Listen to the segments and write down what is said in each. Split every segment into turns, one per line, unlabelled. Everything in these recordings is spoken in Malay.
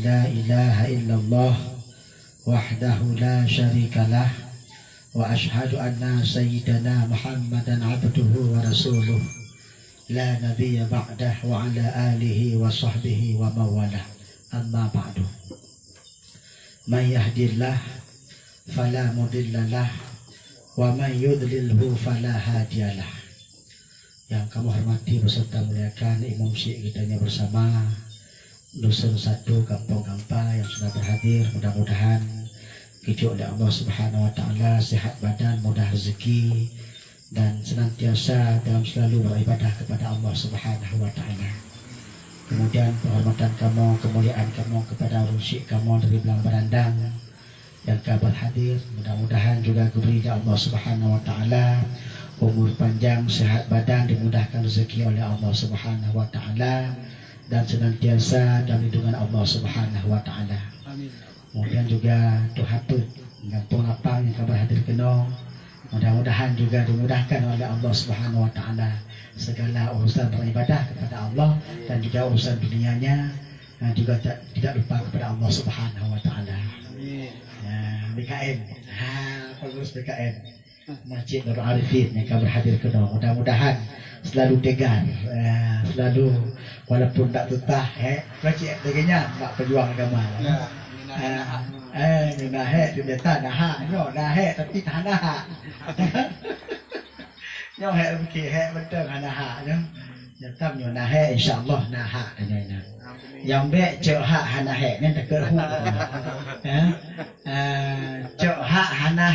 لا إله إلا الله وحده لا شريك له وأشهد أن سيدنا محمدا عبده ورسوله لا نبي بعده وعلى آله وصحبه ومن والاه أما بعد من يهد الله فلا مضل له ومن يضلله فلا هادي له. Yang kami hormati beserta muliakan Imam Syekh kita bersama Dusun 1 Kampung Gampa yang sudah berhadir, mudah-mudahan dicukup oleh Allah Subhanahu wa taala sehat badan, mudah rezeki dan senantiasa dalam selalu beribadah kepada Allah Subhanahu wa taala. Kemudian penghormatan kamu, kemuliaan kamu kepada Syekh kamu dari Belang Berandang yang kabar hadir, mudah-mudahan juga diberi Allah Subhanahu wa taala umur panjang, sehat badan, dimudahkan rezeki oleh Allah Subhanahu wa taala dan senantiasa dalam lindungan Allah Subhanahu wa taala. Amin. Kemudian juga Tuhan pun ngampung lapang yang kabar hadir kena, mudah-mudahan juga dimudahkan oleh Allah Subhanahu wa taala segala urusan beribadah kepada Allah dan juga urusan dunianya, dan juga tidak lupa kepada Allah Subhanahu wa taala. Amin. Ya, BKN. Pengurus BKN Masjid Nurul Arifin yang kabar hadir kena, mudah-mudahan selalu tegar, selalu walaupun tak tutah, macam begini nak perjuang agama. Nah, tu dia tak nah, tapi tak nah. Nyo fikir betul nah nyo. Nyata nyo nah insya-Allah nah tanya. Yang baik cek hak hana ni tak kerhu. Cek hak hana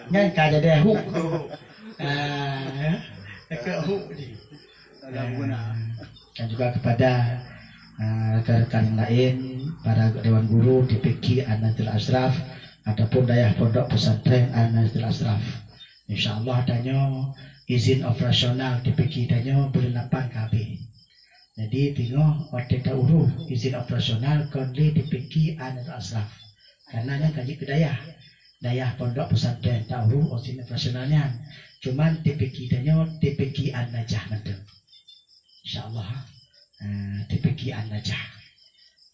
ngan kada dia hu. Tak kerhu ni. Dan juga kepada rekan-rekan yang lain, para Dewan Guru DPQ An-Nahdlatul Ashraf ataupun Dayah Pondok Pesantren An-Nahdlatul Ashraf. InsyaAllah tanya izin operasional DPQ tanya bulan 8 KB. Jadi tengok otak tak urus izin operasional konli DPQ An-Nahdlatul Ashraf. Karena yang kaji ke Dayah Pondok Pesantren tak urus izin operasionalnya. Cuman DPQ tanya DPQ An-Najah mendem. InsyaAllah. DPQ An-Najah.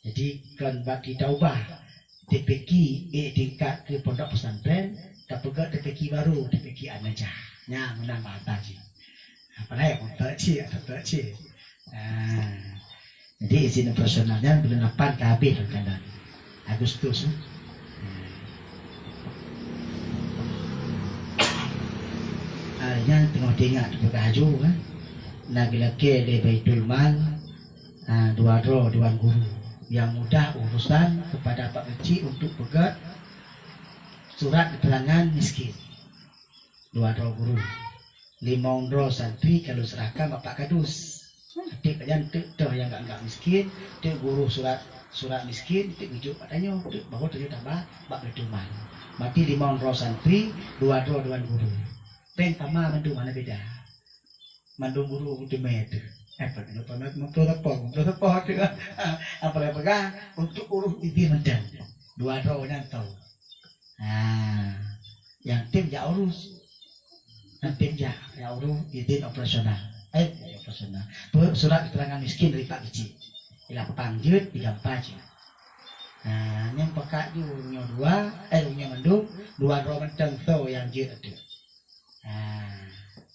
Jadi kan bagi taubah DPQ tingkat ke pondok pesantren, tak pegat DPQ baru DPQ An-Najah. Nya menambah taji. Apa lagi pun tak cik. Jadi izin operasionalnya bulan 8 ke habis kan Agustus. Yang tengah dengar berkaju kan. Nabilake de Baitul Mal, dua Dewan Guru yang mudah urusan kepada Pak Kecil untuk pegat surat keterangan miskin. Dua guru, 5 santri kalau serahkan Bapak Kadus. Adik kalian tu yang enggak miskin, tu guru surat miskin, tu hidup katanya, tu baru tu tambah Pak Baitul Mal. Mati 5 santri, 2 Dewan Guru. Pen sama mandu mana beda? Mandu guru untuk med. Apa nak betul apa tu? Apa yang pegang untuk urus izin mendam. 2 orang tahu. Yang tim ya urus. Yang tim ya urus izin operasional. Operasional. Surat keterangan miskin dari Pak Kecil. Ialah pangjut 34 je. Yang pekat tu punya 2, punya mendung 2 orang mentang tu yang je ada.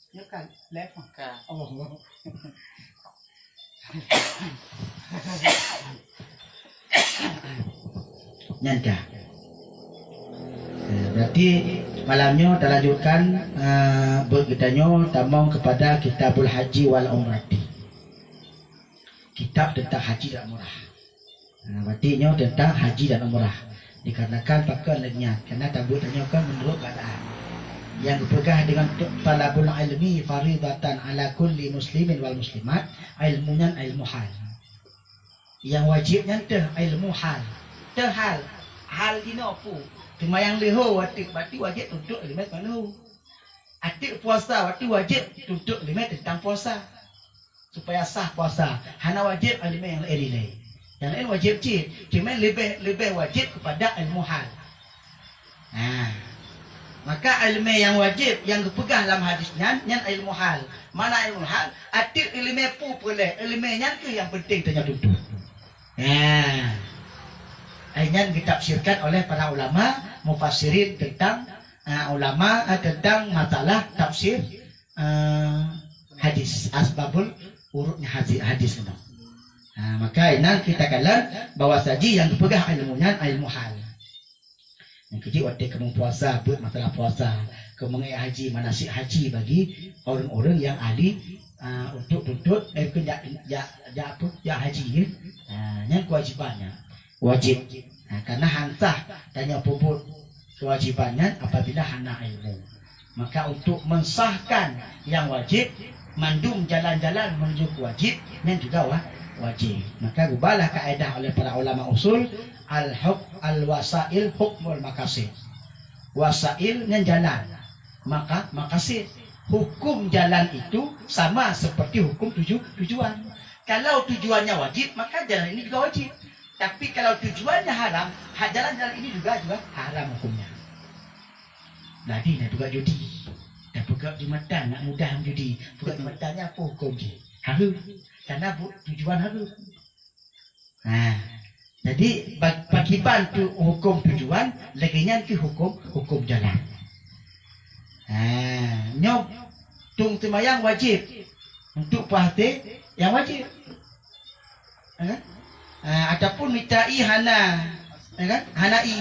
Ya kan, lepas kan. Oh. Nyangka. Berarti malamnya kita lanjutkan berkitanya tamang kepada Kitabul Haji wal Umrati. Kitab tentang haji dan umrah. Berarti nya tentang haji dan umrah. Dikarenakan pakai lenyap karena tabut tanya kan menurut keadaan. Yang berpegang dengan talabul ilmi faridatan ala kulli muslimin wal muslimat, ilmunya ilmu hal. Yang wajibnya ilmu hal. Hal ini apa? Cuma yang leho waktu wajib tuntut limit mana? Atik puasa waktu wajib tuntut limit tentang puasa. Supaya sah puasa. Hana wajib limit yang lain. Yang lain wajib cuma lebih wajib kepada ilmu hal. Maka ilmu yang wajib yang dipegang dalam hadisnya yang ilmu hal. Mana ilmu hal? Atik ilmu pu boleh. Ilmunya ke yang penting tanya tuntut. yang ditafsirkan oleh para ulama mufassirin tentang tentang masalah tafsir hadis, asbabul urutnya hadis itu. Maka ini kita katakan bahwa saji yang dipegang ilmunya ilmu hal. Yang kecil waktu kamu puasa buat masalah puasa, kamu haji manasik haji bagi orang-orang yang ahli untuk tuntut haji ya. Yang kewajibannya wajib. Karena hansah tanya puput kewajibannya apabila hana ilmu. Maka untuk mensahkan yang wajib, mandum jalan-jalan menuju wajib yang juga wajib. Maka gubalah kaedah oleh para ulama usul al-wasail hukmul maqasid. Wasail yang jalan, maka maqasid hukum jalan itu sama seperti hukum tujuan. Kalau tujuannya wajib, maka jalan ini juga wajib. Tapi kalau tujuannya haram, jalan-jalan ini juga haram hukumnya. Jadi nak juga judi, dah pegang Jumatan, nak mudah judi, pegang Jumatannya apa hukum dia? Harus, karena tujuan harus. Jadi bagi bantu hukum tujuan, laginya ke hukum jalan. Nyop tung semayang wajib untuk puasa yang wajib. Ataupun mitai hanai,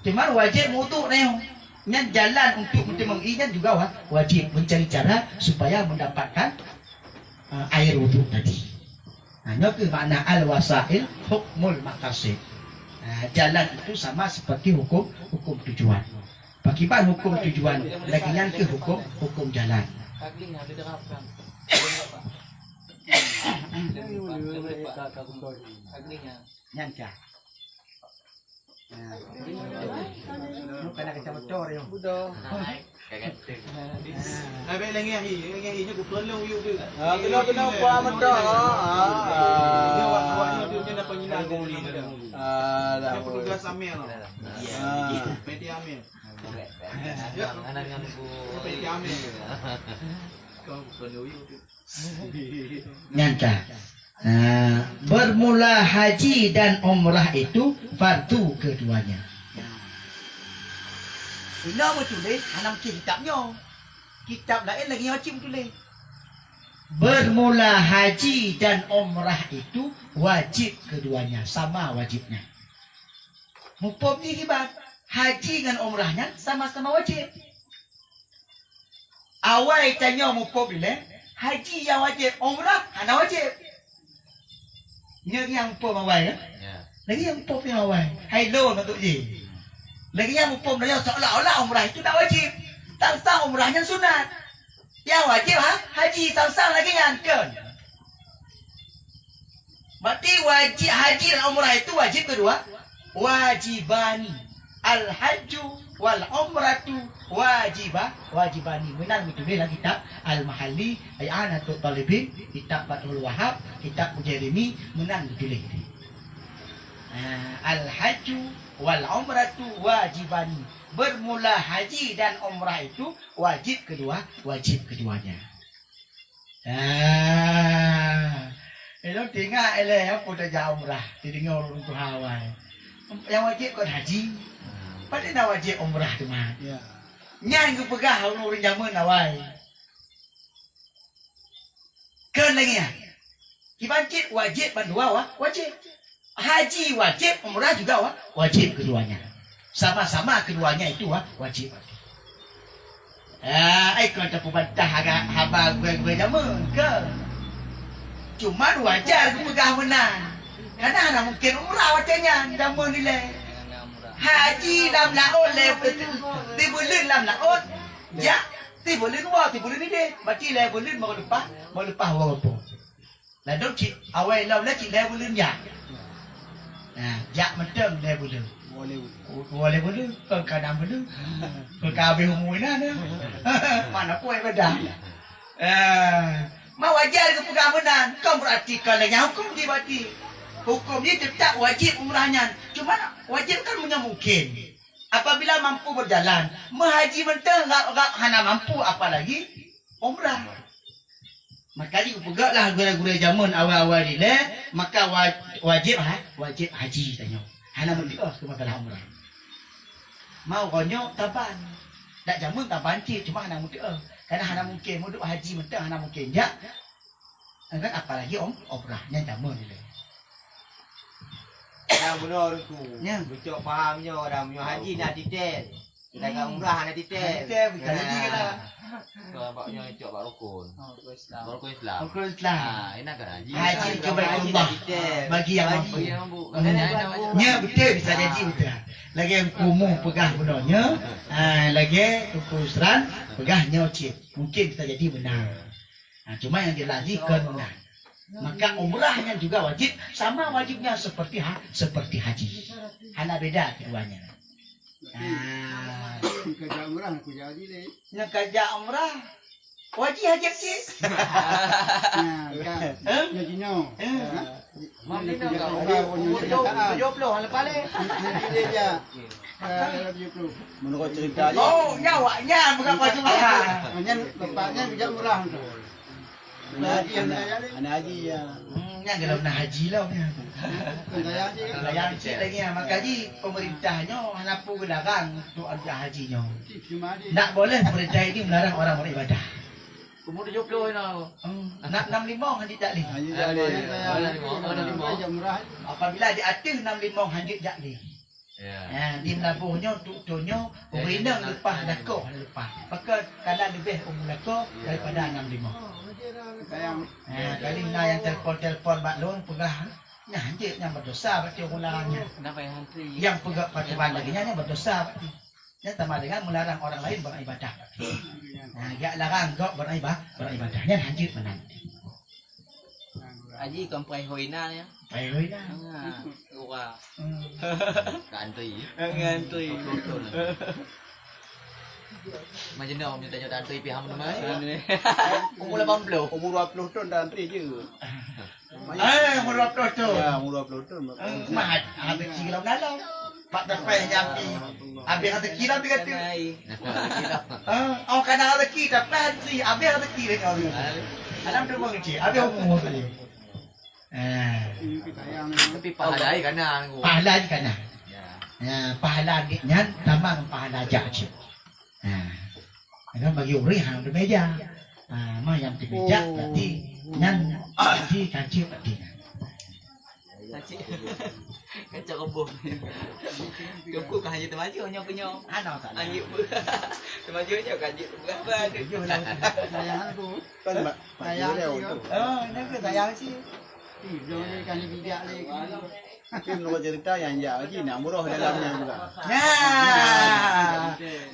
cuma wajib wudu neo. Yang jalan untuk menginya juga wajib mencari cara supaya mendapatkan air wudu tadi. Itu makna al-wasail hukmul maqasid. Jalan itu sama seperti hukum tujuan. Bagaimana hukum tujuan? Lagian ke hukum jalan. Nyanca. Kena kita bocor yo. Budak.
Baik lagi nya kepuan lu yuk tu.
Kena kuah mentok.
Dia awak tu dia nak penyilang ni dia. Dia perlu gelas amil. Peti amil.
Anak dengan bu.
Peti amil. Kau perlu yuk tu.
Nyangka. Bermula haji dan umrah itu fardu keduanya. Ini apa tulis? Anak kitabnya. Kitab lain lagi wajib tulis. Bermula haji dan umrah itu wajib keduanya, sama wajibnya. Hukum ni kibat. Haji dan umrahnya sama-sama wajib. Awal tanya hukum bila haji yang wajib, umrah hana wajib. Yang hukum awal ya? Lagi yang hukum yang awal. Hai lo untuk je. Lagi yang hukum dia seolah-olah umrah itu tak wajib. Tak umrahnya sunat. Yang wajib haji tak lagi nyangkan. Berarti wajib haji dan umrah itu wajib kedua. Wajibani. Al-hajju wal umratu wajibani. Benar betul lah kitab Al-Mahalli I'anatul Talibin, kitab Fathul Wahab, kitab Mujairimi, menang betul ini. Al-hajju wal umratu wajibani. Bermula haji dan umrah itu wajib keduanya. Elok tengok apa dah umrah, dengar orang tu Hawaii. Yang wajib kan haji. Pada nak wajib umrah tu mah. Ya. Nyang ke pegah orang zaman awal. Kan lagi ya. Kibancit wajib bandua wajib. Haji wajib, umrah juga wajib keduanya. Sama-sama keduanya itu wajib. Kau tak pembantah agak haba gue zaman ke. Cuma wajar ke pegah menang. Karena mungkin umrah wajahnya zaman nilai. Haji dalam laut tibulin dalam laut ya tibulin ni deh berarti lebulin mau lepas apa lalu cik awal lalu cik lebulin ya mentang lebulin boleh boleh kau kadang boleh kau kabeh umuina dah mana kuat bedah mau wajar ke pegangan kau berarti kalau yang hukum dibati. Hukum ini tetap wajib umrahnya. Cuma wajib kan punya mungkin. Apabila mampu berjalan. Menghaji mentang hana mampu apalagi umrah. Maka dia pegaklah gura-gura zaman awal-awal ni. Maka wajib haji tanya. Hana mesti ke makalah umrah. Mau konyo taban. Tak jamun taban cik cuma hana mesti karena hana mungkin muduk haji mentang hana mungkin jak. Kan apalagi umrahnya jamun dia.
Yang benar tu.
Ya.
Becok fahamnya orang punya haji nak titel. Kita kat umrah nak titel.
Titel bukan haji ke lah.
Kalau baknya cok bak rukun. Rukun Islam.
Rukun Islam.
Ini kan haji.
Haji kepada Allah. Bagi yang mampu.
Bagi yang mampu.
Ya betul bisa jadi betul. Lagi yang kumuh pegah benarnya. Lagi kusran pegah nyocit. Mungkin bisa jadi benar. Cuma yang dilazikan benar. Maka umrahnya juga wajib, sama wajibnya seperti haji. Hanya beda keduanya.
Kerja umrah aku jadi deh.
Nak kerja umrah wajib haji sih.
Jadi no.
Mungkin
Kerja
tak.
umrah punya kenyataan.
70 hal paling.
Ini dia. Menurut cerita dia.
Oh, nyawanya bukan wajib mahal.
Hanya tempatnya kerja umrah tu. Anak haji ya.
Yang kalau nak haji lah punya.
Kerja haji.
Yang cik lagi maka haji pemerintahnya hanya pun larang untuk ada hajinya.
Cuma dia.
Tak boleh pemerintah ini melarang orang beribadah.
Umur 70 ni.
Nak 65 haji tak boleh.
Haji tak boleh. Kerja umrah.
Apabila diatur 65 haji tak boleh. Di melabuhnya tunyo berindang lepas dakoh lepas. Maka kadang lebih umur dakoh daripada 65.
Sayang.
Kali nak yang telefon maklum pegah nya haji yang berdosa berarti orang larangnya.
Kenapa yang hantri?
Yang pegah patuhan lagi nya berdosa berarti. Nya sama dengan melarang orang lain beribadah. Gak larang gak beribadahnya haji menang.
Haji kampai hoina ya.
Baik lah.
Wah. Hantri.
Ngantri.
Macam mana orang tanya hantri pihak mana?
Umur 80.
Umur 20 tahun dah antri je.
Umur 20 tu.
Ya, umur 20 tahun.
Mahat habis kilo dalam. Pak dapat nyampi. Habis ada kilo tu kata. Oh kadang ada kilo dapat hati. Habis ada kilo kau. Alam tu mau kecil. Habis umur tu.
Tapi pahala ai kana aku.
Pahala di kana. Pahala ni nyan tamang pahala jaji. Kan bagi uri hang di meja. Mah yang di meja berarti nyan di kaji berarti.
Haji. Kacau kebun. Kebun kan haji temaju nyo kenyo.
Ano tak?
Haji. Temaju nyo kaji berapa?
Sayang aku. Kan Mbak. Sayang tu.
Oh, nak ke sayang sih.
Tidur ni kan bijak ni. Tapi menurut cerita yang haji nak murah dalamnya juga.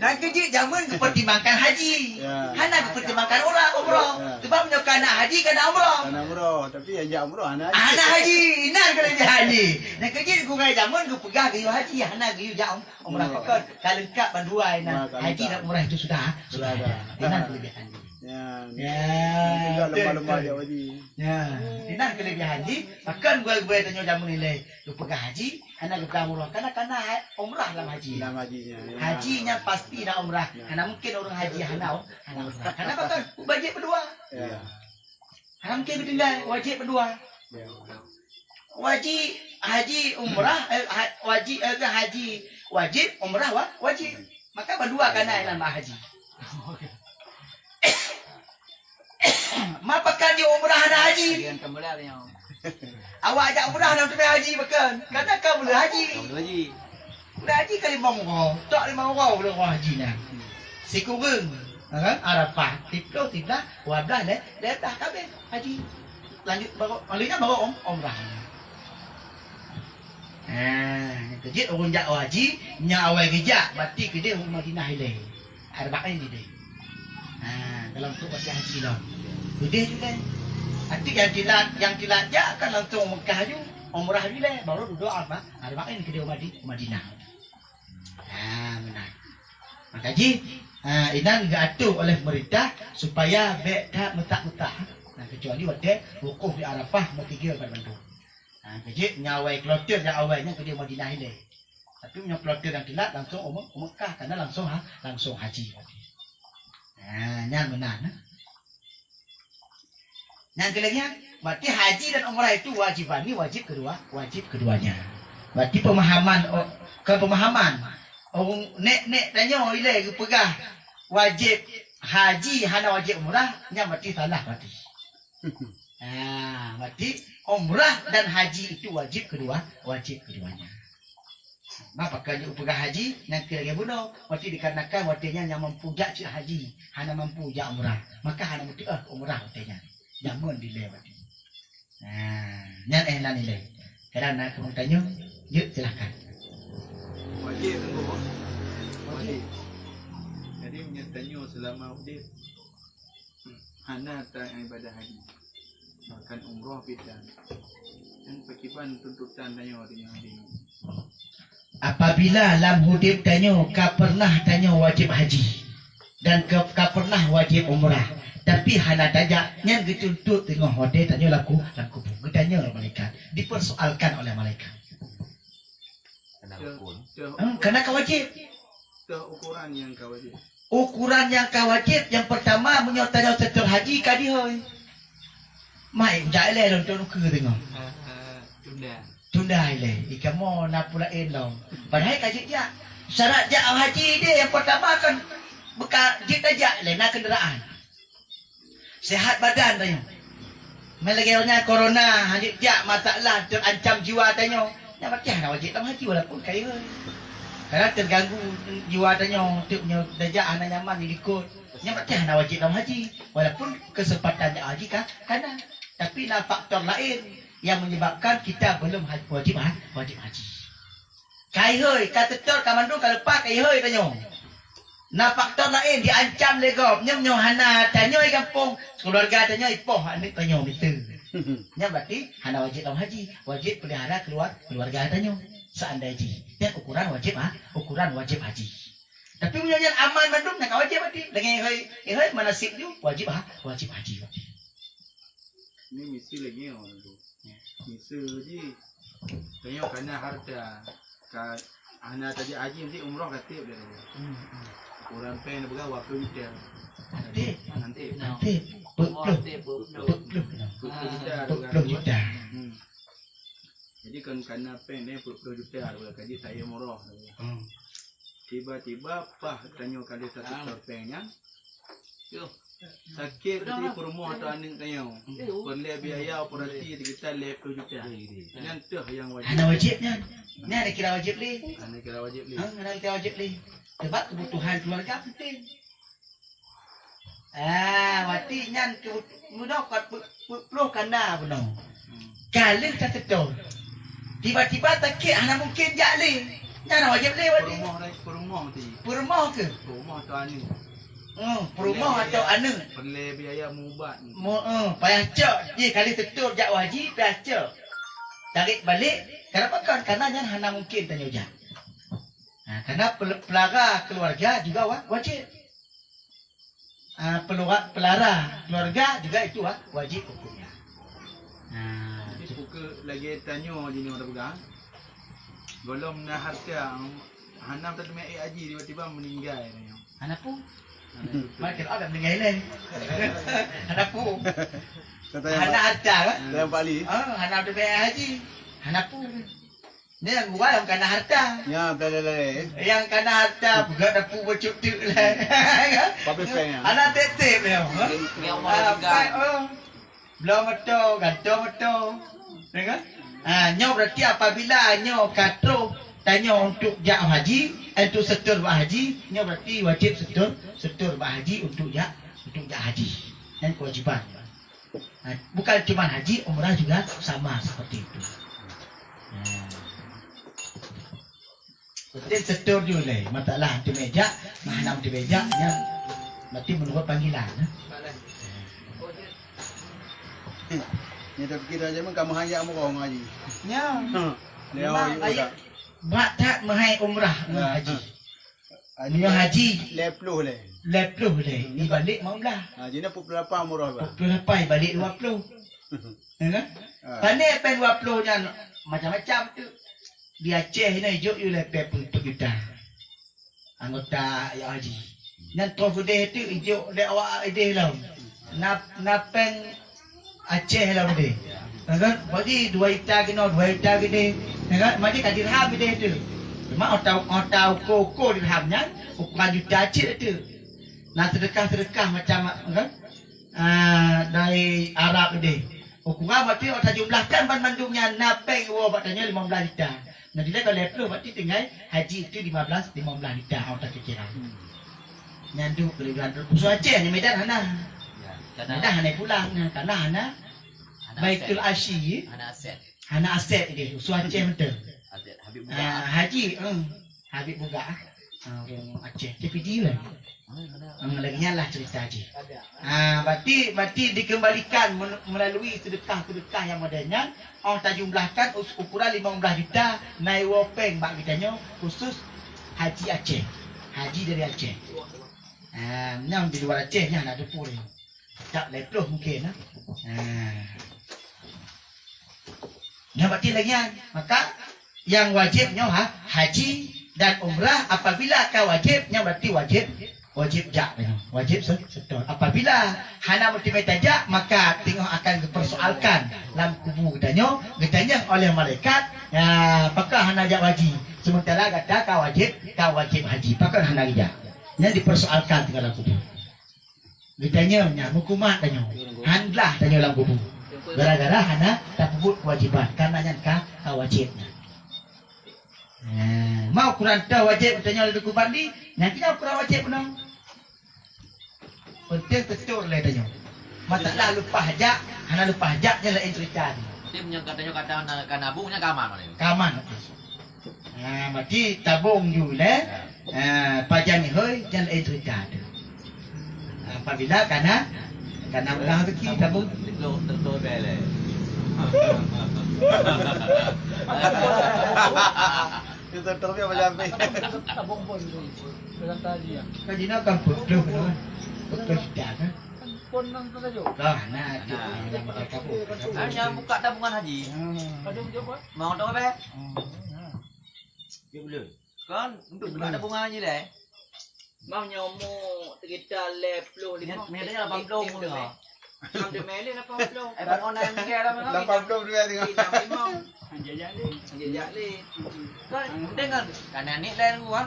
Nak kerja zaman kepertimbangkan haji.
Ya.
Hana kepertimbangkan orang umrah. Sebab menyokan nak haji kan nak umrah.
Nak murah, tapi yang murah anak
Anak haji, nak kelebihan haji. Nak kerja di kugai zaman ke pegang gayu haji, hana gayu jam umrah pakai. Kalau lengkap banduai nak haji dan umrah itu sudah ada. Ini kelebihan haji.
Ya. Lemah-lemah dia haji.
Ya, ini kelebihan haji. Bahkan gue tanya jamu nilai lu pegang haji, hana pegang umrah. Karena umrah dalam haji.
Dalam hajinya.
Hajinya pasti nak umrah. Hana mungkin orang haji hana umrah. Karena bahkan wajib berdua.
Ya.
Hana mungkin bertinggal wajib berdua. Wajib haji umrah wajib umrah wajib. Maka berdua kana dalam haji. Mapakan dia umrah dan haji.
Dengan kembali yang.
Awak ajak umrah dan sampai haji makan. Kata kau boleh haji.
Haji.
Boleh haji ke 5 orang. Tak 5 orang boleh orang haji nak. Si kurung. Kan? Arafah. Tiplo, tiplah. Wablah dah. Dah kabeh haji. Lanjut baru umrah. Kejit orang jak haji. Nya awal kejak. Berarti ke dia Madinah hilai. Arba'in dia. Dalam tu pasti haji lah. Gede juga. Nanti yang tilat je kan langsung Mekah je. Umrah bila baru duduk apa? Arba'in ke dia Madinah. Benar. Maka ji, inan diatur oleh pemerintah supaya bek tak metak-metak. Kecuali waktu wukuf di Arafah bertiga pada bantu. Kejit nyawai kloter yang awalnya ke dia Madinah ini. Tapi punya kloter yang tilat langsung Mekah karena langsung haji. Yang benar. Yang kelengnya, berarti haji dan umrah itu wajiban. Ini wajib keduanya. Berarti pemahaman ke pemahaman. Orang nek tanya ile ke pegah wajib haji hana wajib umrah nya berarti salah berarti. Berarti umrah dan haji itu wajib keduanya. Maka kalau pegah haji nanti lagi bunuh, berarti dikarenakan waktunya yang mampu jak haji, hana mampu jak umrah, maka hana mampu umrah waktunya. Jangan dilewati. Nyan nan nilai. Kerana kamu tanya, yuk silakan.
Wajib tunggu. Wajib. Jadi menyertanya selama wajib. Hana tak ibadah haji. Bahkan umrah bidang. Yang pakipan tuntutan tanya hari ini.
Apabila lam hudib tanya, kau pernah tanya wajib haji dan kau pernah wajib umrah. Tapi hana tanya, yang dituntut tengok hotel tanya laku pun. Tanya oleh malaikat, dipersoalkan oleh malaikat. Karena kau wajib.
Ukuran yang kau wajib.
Ukuran yang kau wajib, yang pertama menyertai setor haji kadihoy. Mai jale dong tu ke tengok. Tunda ile, ikamu nak pula endong. Padahal kaji dia. Syarat jak haji dia yang pertama kan bekal jit aja le nak kenderaan. Sehat badan tanya. Melagainya corona, hadir jak masalah terancam jiwa tanya. Yang berarti nak wajib dalam haji walaupun kaya. Karena terganggu jiwa tanya, tipnya dajak anak nyaman ikut. Yang berarti nak wajib dalam haji walaupun kesempatan jak haji kan. Tapi nak faktor lain yang menyebabkan kita belum wajib haji. Kaya kata tor kamandung kalau pak kaya tanya. Nah faktor lain diancam legop nyem hana tanya kampung keluarga tanya ipoh anik tanya mitu. Nya berarti hana wajib dalam haji, wajib pelihara keluarga tanya seandai haji. Dan ukuran wajib haji. Tapi punya aman mandum nak wajib berarti dengan euy manasik dia wajib haji.
Ini misi lagi orang tu. Misi je. Tanya kerana harta hana tadi haji nanti umrah katib dia. Orang pen berapa waktu kita. Nanti.
Puluh juta.
Jadi kan kerana pen ni 10 juta boleh kaji saya murah. Tiba-tiba pah tanya kali satu pen yang. Sakit di rumah atau aning tanya. Perlu biaya operasi kita 10 juta. Yang tu yang wajib.
Hana wajibnya. Ni ada kira wajib li.
Hana kira wajib li.
Hana kira wajib li. Sebab kebutuhan keluarga penting. Mati nyan mudah kat perlu kanda benar. Kalau tak betul. Tiba-tiba takik hana mungkin jak li. Nyan wajib li wadi. Perumah ke?
Perumah tu anu.
Perumah atau anu.
Perlu biaya mubat.
Payah cak. Ye kali betul jak wajib payah cak. Tarik balik. Kenapa kan? Karena nyan hana mungkin tanya jak. Karena pelara keluarga juga wajib. Pelara keluarga juga itu wajib hukumnya.
Jadi buka lagi tanya jenis orang pegang. Golong nak harta hanam tak mai haji tiba-tiba meninggal.
Anak pun. Macam ada meninggal ni. Anak pun. Anak harta kan?
Yang Bali.
Anak tu mai haji. Anak pun. Ni yang gua yang kena harta.
Ya, betul.
Yang kena harta bukan dapat bocok tu lah.
Papi peng.
Anak tetep dia. Belum betul, gantung betul. Dengar? Nyo berarti apabila nyo katro tanya untuk jak haji, untuk setur haji, nyo berarti wajib setur haji untuk jak haji. Dan kewajiban. Bukan cuma haji, umrah juga sama seperti itu. Betul setur dulu lah. Masalah di meja, mahnam di meja, yang berarti menurut panggilan.
Ni tak kira je kamu hanya mau kau ngaji.
Ya.
Memang ayat
tak mahai umrah haji. Ni haji
10 le.
10 le. Ni balik mau lah.
Jadi 48 murah ba.
48 balik 20. Ya kan? Pandai pen 20 nya macam-macam tu. Di Aceh ni hijau you lepas untuk kita anggota ya haji. Dan trofede tu hijau le awak ide lah. Napeng Aceh lah dia. kan bagi 2 hektar kena 2 hektar gede kan mari ka dirham gede tu cuma otau koko dirhamnya ukuran juta cik tu nak sedekah macam kan dari Arab gede ukuran berarti otau jumlahkan bandungnya napeng wo batanya 15 hektar nah dia kalau leplo berarti tinggal haji itu 15 hektar otau kira nyandu kelebihan Pusu Aceh ni Medan hana Medan hana pulang karena hana Baitul Asyi hana aset dia Pusu Aceh betul haji Habib Buga orang Aceh TPD lah lagi lah cerita haji berarti dikembalikan melalui sedekah yang modernnya orang tak jumlahkan ukuran 15 juta naik wopeng bak kitanya khusus haji Aceh haji dari Aceh yang di luar Aceh nya ada pun tak leploh mungkin berarti lagi maka yang wajibnya haji dan umrah apabila kau wajibnya berarti wajib jak wajib setor apabila hana multiple jak maka tengok akan dipersoalkan dalam kubu getanya oleh malaikat apakah hana jak wajib sementara kata kau wajib haji apakah hana jak yang dipersoalkan dalam kubu getanya hukumat tanya handlah tanya dalam kubu gara-gara hana tak sebut kewajiban karena yang kau wajibnya mau Quran dah wajib tanya oleh kubu bandi nanti kau Quran wajib penuh penting betul lah tanya masalah lupa hajak hana lupa hajak je lah cerita
dia punya kata nabungnya kaman
berarti tabung juga pajak ni hoi jangan cerita apabila karena ulang rezeki tabung
tentu bele
Itu terus apa jampi?
Tabung pun dalam tadi ya.
Kaji nak kan betul kan? Betul tidak kan?
Pun nang tajuk.
Lah, nak yang mereka pun.
hanya buka tabungan haji
Ada jawab.
mau tahu apa dia boleh kan untuk buka tabungan haji deh
mau nyomo sekitar 50
Medannya 80 pun dah.
Ang demeli na 80.
Bang online ni kaya dah.
80 dia tengok.
Jajali.
Kan dengar kan ni lain gua.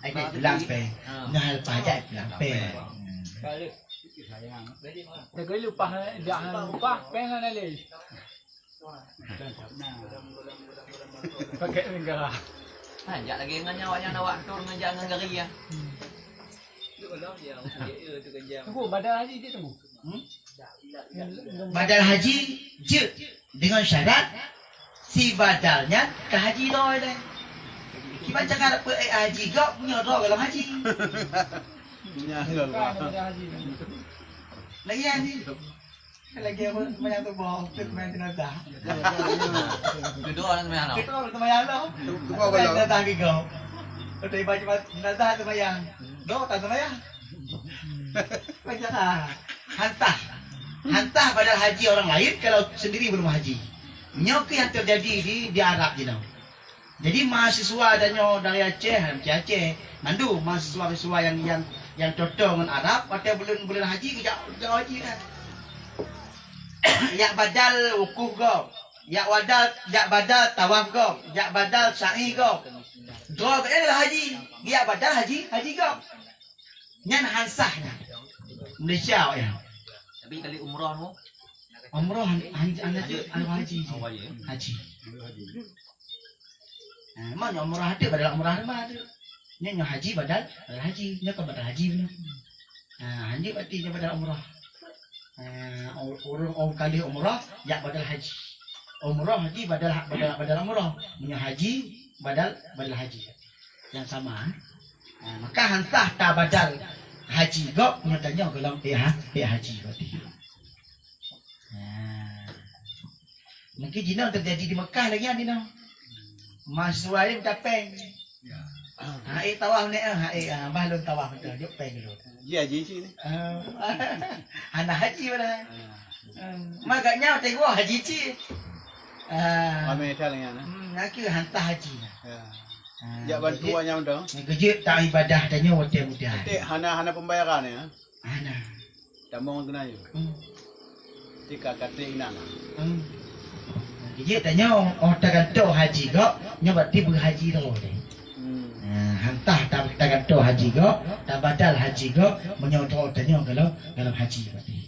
Ai dia bilang pe. Nah, pajak bilang pe.
Kali sayang. Dia kali lupa jangan lupa pengen lagi. Pakai negara.
Jak lagi dengan nyawa yang awak tur ngajak dengan gari ya.
Tunggu badal haji dia tunggu.
Badal haji je dengan syarat si badalnya ke haji roy dah. Kita cakap apa haji kau punya roy dalam haji.
Punya
Kan badal haji.
Lagi ni. Lagi apa banyak tu bohong tu main tenaga.
Duduk orang mana?
Kita orang temayang lo.
Tu kau kalau.
Kita tak kau. Kita baca tenaga temayang. Do tak temayang. Macam hantah badal haji orang lain kalau sendiri belum haji. Nyoki yang terjadi di Arab je tau. Jadi mahasiswa adanya dari Aceh, mandu mahasiswa yang cocok dengan Arab, pada bulan haji kejap haji kan. Yak badal wukuf kau, yak badal tawaf kau, yak badal sa'i kau. Dua adalah haji, yak badal haji kau. Nyan hansahnya. Malaysia ya.
Tapi kali umrah tu.
Umrah haji. Haji. Mana umrah ada badal umrah mana ada. Nya haji badal haji, nya kan badal haji benar. Haji berarti nya badal umrah. Orang kali umrah yak badal haji. Umrah haji badal umrah. Nya haji badal haji. Yang sama. Maka hantah tak badal haji kau nyatanya kalau haji berarti. Mungkin jina terjadi di Mekah lagi ni no. Mahasiswa ni tapeng. Tawaf ni bahlun tawaf tu dia peng dulu.
Ya haji sini.
Anak haji pada. Magaknya tengok haji ci.
Kami dah dengan.
Nak hantah haji.
Ya bantuannya dah.
Kerja tak ibadah tanya waktu muda.
Hana pembayaran ya.
Hana.
Tambang tu nanya. Tika kating nana.
Jadi tanya orang tergantung haji kok, nyoba tiba haji tu deh. Hantah tak tergantung haji kok, tak badal haji kok, menyodor tanya kalau haji berarti.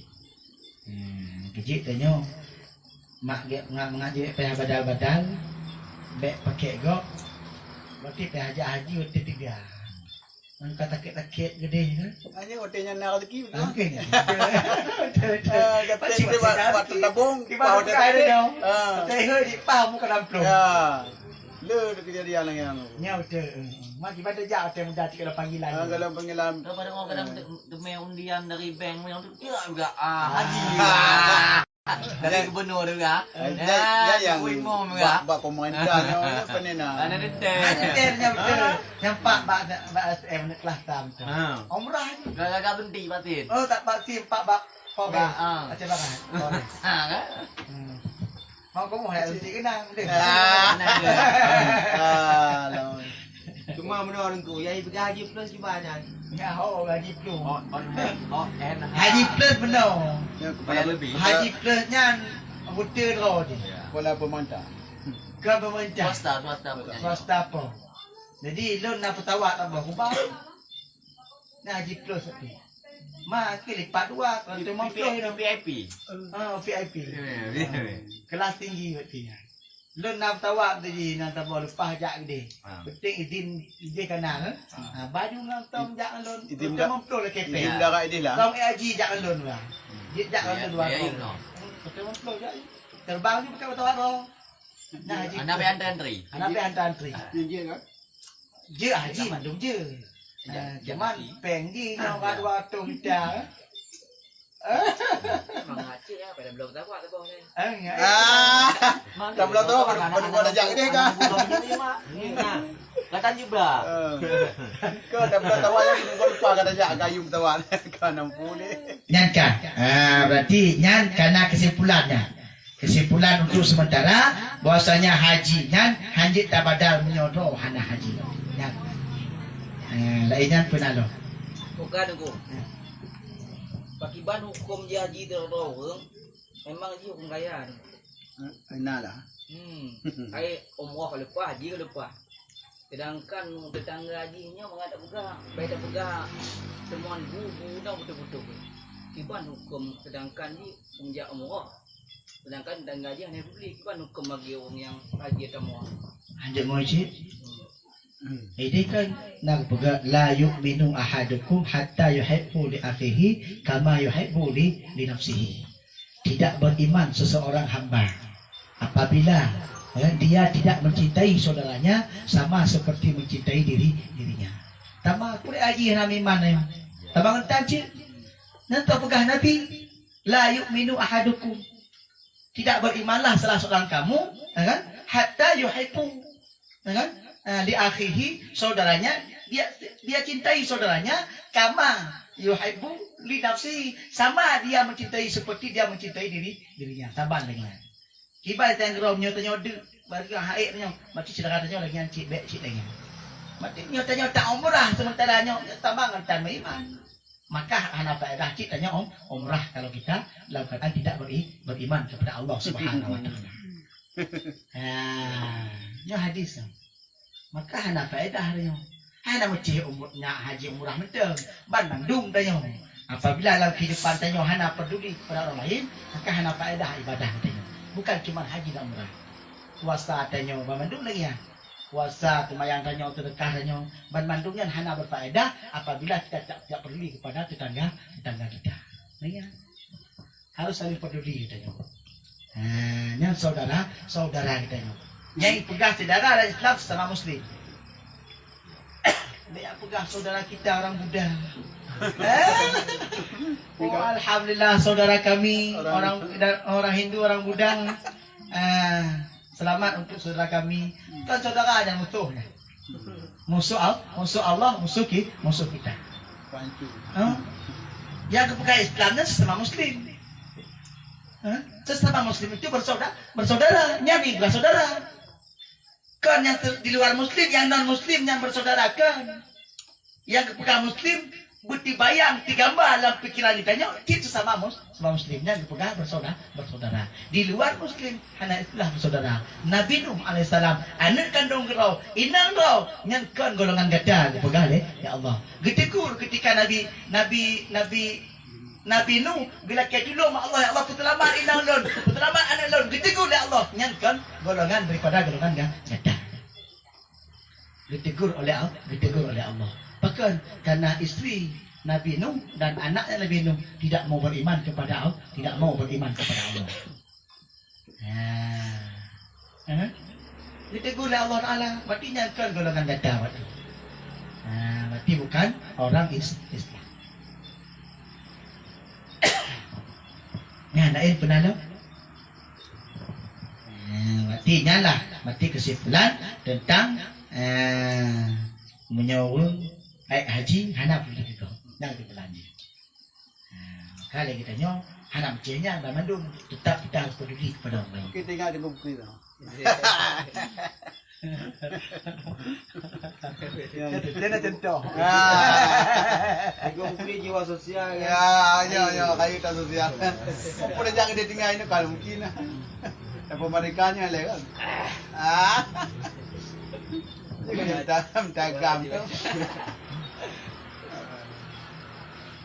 Jadi tanya mak mengaji pihak badal, bek pakai kok, berarti pihak haji berarti 3. Angkat takit-takit gede kan?
Hanya hotelnya nak lagi.
Okey.
Kata kita buat tabung.
Kita ada dong. Saya di pau muka damplo.
Ya. Le kejadian yang.
Nya betul. Mak kita jauh tem dah kalau panggilan.
Kalau panggilan.
Daripada orang kadang demi undian dari bank yang tu dia juga haji. Dari gubernur juga.
Ya yang
imam juga.
buat pemerintahnya apa ni nak.
Ada detail.
Akhirnya betul. Nampak bak nak kelas tam tu. Umrah ni.
Gagal berhenti batin.
Oh tak pak si pak bak. Pak bak. Macam mana?
Kan?
Mau kamu nak nanti kenang deh.
Cuma menurut orang tu, yang pergi haji plus di mana?
Ya, haji plus.
Haji
Plus benar.
bayar lebih.
Haji plusnya betul roh dia.
Kepala pemerintah.
Ke pemerintah.
Swasta punya.
Swasta apa? Jadi lu nak petawak tak berubah. Nah haji plus tu. Mak lipat 2 kalau tu mau plus tu.
VIP.
VIP. Kelas tinggi berarti. Lu nak petawak tadi nak tak lupa jak gede. Penting izin kena kan. Baju ngam tom jak lun.
Izin
Izin
dah.
mau plus le kepe.
Izin dah kat dia lah.
Kau haji jak lun lah. Jak lun 2
Ya,
tahun. Betul mau plus jak. Terbang ni pakai petawak roh. Nah haji.
Anak be antri.
Anak be antri.
Tinggi kan?
Je haji mandung je. Cuman penggi nak dua tu kita.
Mang haji ya, pada belum tahu apa tu ni.
Tak boleh tahu pada dah jak dia kan.
Kata juga.
Kau tak boleh tahu yang kau lupa kata jak kayu tawa kan 60.
Nyan kan? Berarti nyan karena kesimpulan untuk sementara bahwasanya haji nyan hanjit tak badal menyodor hana haji. Nyan. Lainnya pun alo.
Bukan aku. Pakiban hukum dia haji terlalu. Memang dia hukum kaya.
Nah lah.
Ai umrah lepas haji lepas. Sedangkan tetangga hajinya mengadap pegang, baik dah pegang temuan bubu dah betul-betul. Kiban hukum sedangkan dia menjak umrah. Sedangkan tetangga haji hanya beli kiban hukum bagi orang yang haji atau umrah.
Hanjit masjid. Ini kan nak pegang la yu'minu ahadukum hatta yuhibbu li akhihi kama yuhibbu li nafsihi. Tidak beriman seseorang hamba apabila dia tidak mencintai saudaranya sama seperti mencintai dirinya. Tama kulit haji nami mana? Tabangan tancik. Nanti pegang Nabi la yu'minu ahadukum. Tidak berimanlah salah seorang kamu, kan? Hatta yuhibbu, kan? Li akhihi saudaranya dia cintai saudaranya kama yuhibbu li nafsi sama dia mencintai seperti dia mencintai dirinya. Sabar dengan. Kibai tang romnya tanya de bagi haid nya mati sedekah tanya lagi yang cik bek cik lagi. Mati nya tanya tak umrah sementara nya tambang tan beriman. Maka ana faedah cik tanya umrah kalau kita lakukan tidak beriman kepada Allah Subhanahu wa taala. Nya hadis. Maka hana faedah dia. Hana mesti umurnya haji umrah menteng. Ban mandung tanya. Apabila dalam kehidupan tanya hana peduli kepada orang lain, maka hana faedah ibadah tanya. Bukan cuma haji dan umrah. Puasa tanya ban mandung lagi ya. Puasa semayang tanya sedekah tanya ban mandungnya hana berfaedah apabila kita tidak peduli kepada tetangga kita. Ya. Harus saling peduli tanya. Nya saudara kita tanya. Yang pegang saudara dan Islam sama Muslim. Dia pegang saudara kita orang Buddha. Alhamdulillah saudara kami orang Hindu orang Buddha. Selamat untuk saudara kami. Kan saudara ada musuhnya. Musuh Allah, musuh kita. Yang pegang Islamnya sesama Muslim. Sesama Muslim itu bersaudara, nyari bersaudara. Kan yang di luar Muslim, yang non Muslim yang bersaudarakan. Yang kepada Muslim Beti bayang, digambar dalam pikiran ditanya, kita sama muslimnya dipegang bersaudara. Di luar muslim, hanya itulah bersaudara. Nabi Nuh alaihissalam, anak kandung gerau, inang gerau, nyangkan golongan gada dipegang ya Allah. Getegur ketika Nabi Nuh bila kaya dulu Allah ya Allah putelaman inang lon, putelaman anak lon, getegur ya Allah, nyangkan golongan daripada golongan gada. Ditegur oleh Allah. Bahkan karena istri Nabi Nuh dan anaknya Nabi Nuh tidak mau beriman kepada Allah, ditegur oleh Allah Taala. Berarti nyangkan golongan gada. Berarti bukan orang Islam. Nyanain pernah lo? Berarti nyalah. Berarti kesimpulan tentang menyawung haji hana perlu kita nak kita lanjut. Kalau kita nyo hana macamnya bandung tetap kita harus peduli kepada orang lain.
Kita tinggal di buku itu. Dia nak contoh.
Aku beri jiwa sosial.
Ya, kayu tak sosial. Apa dah jangan dia tinggal ini kalau mungkin. Apa mereka-nya le kan. Jangan dagam tu.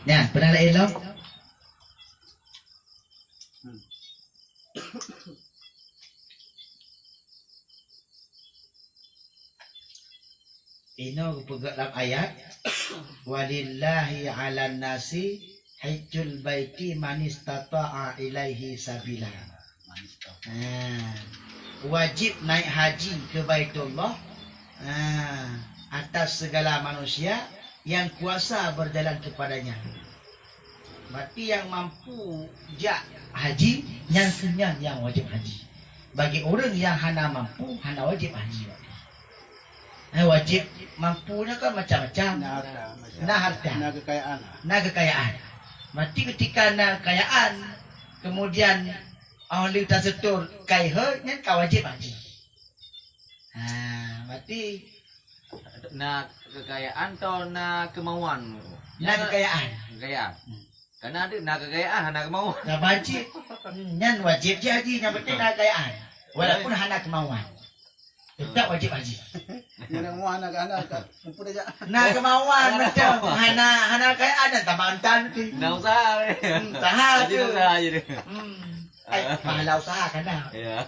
Nah, pernah lain lo? Ino pegang dalam ayat walillahi 'alan nasi hajjul baiti man istata'a ilaihi sabila. Wajib naik haji ke Baitullah atas segala manusia yang kuasa berjalan kepadanya. Berarti yang mampu haji, yang kenyang yang wajib haji. Bagi orang yang hana mampu, hana wajib haji. Wajib mampunya kan macam-macam. Harta. Kekayaan. Berarti ketika kekayaan, kemudian ahli tersetur kaya, kau wajib haji. Berarti
nak kekayaan atau nak kemauan?
Nak kekayaan.
Karena ada nak kekayaan, nak kemauan.
Nak wajib. Yang wajib je haji, yang penting nak kekayaan. Walaupun hana kemauan. Tetap wajib haji.
Yang mau anak-anak mumpun aja.
Nak kemauan macam hana kekayaan dan tamantan tu.
Nak usaha.
Usaha
Haji
tu.
usaha je dia.
Pahala usaha kan dah.
Ya.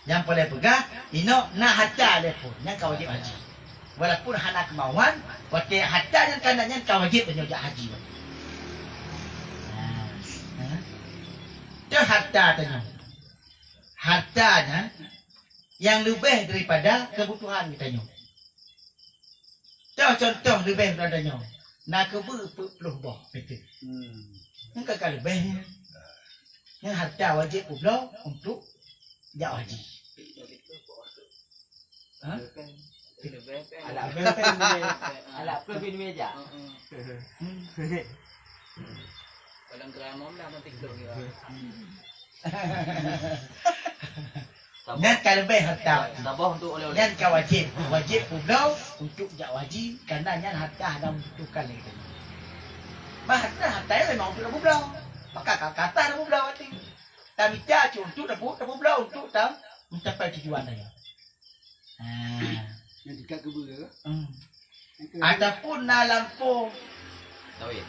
Yang boleh pegang, nak hatta dia pun, yang kau wajib haji. Walaupun hana kemauan, waktu hatta yang kanannya kau wajib menyujak haji. Itu hatta tanya. Hattanya yang lebih daripada kebutuhan kita nyo. Contoh lebih daripada nyo. Nak kebu puluh boh itu. Yang kakak lebih. Yang hatta wajib puluh untuk jauh haji.
Alat lebih meja.
Kadang keramam dah nanti tu.
Dan kalau lebih harta,
Tambah untuk oleh-oleh.
dan kau wajib puluh untuk jauh haji kerana yang harta ada membutuhkan lagi. Harta memang untuk puluh. Maka kata dah puluh berarti. Tapi cacu untuk dah puluh untuk mencapai tujuan dia.
Yang dekat ke bulu.
Adapun lampu
Tawid.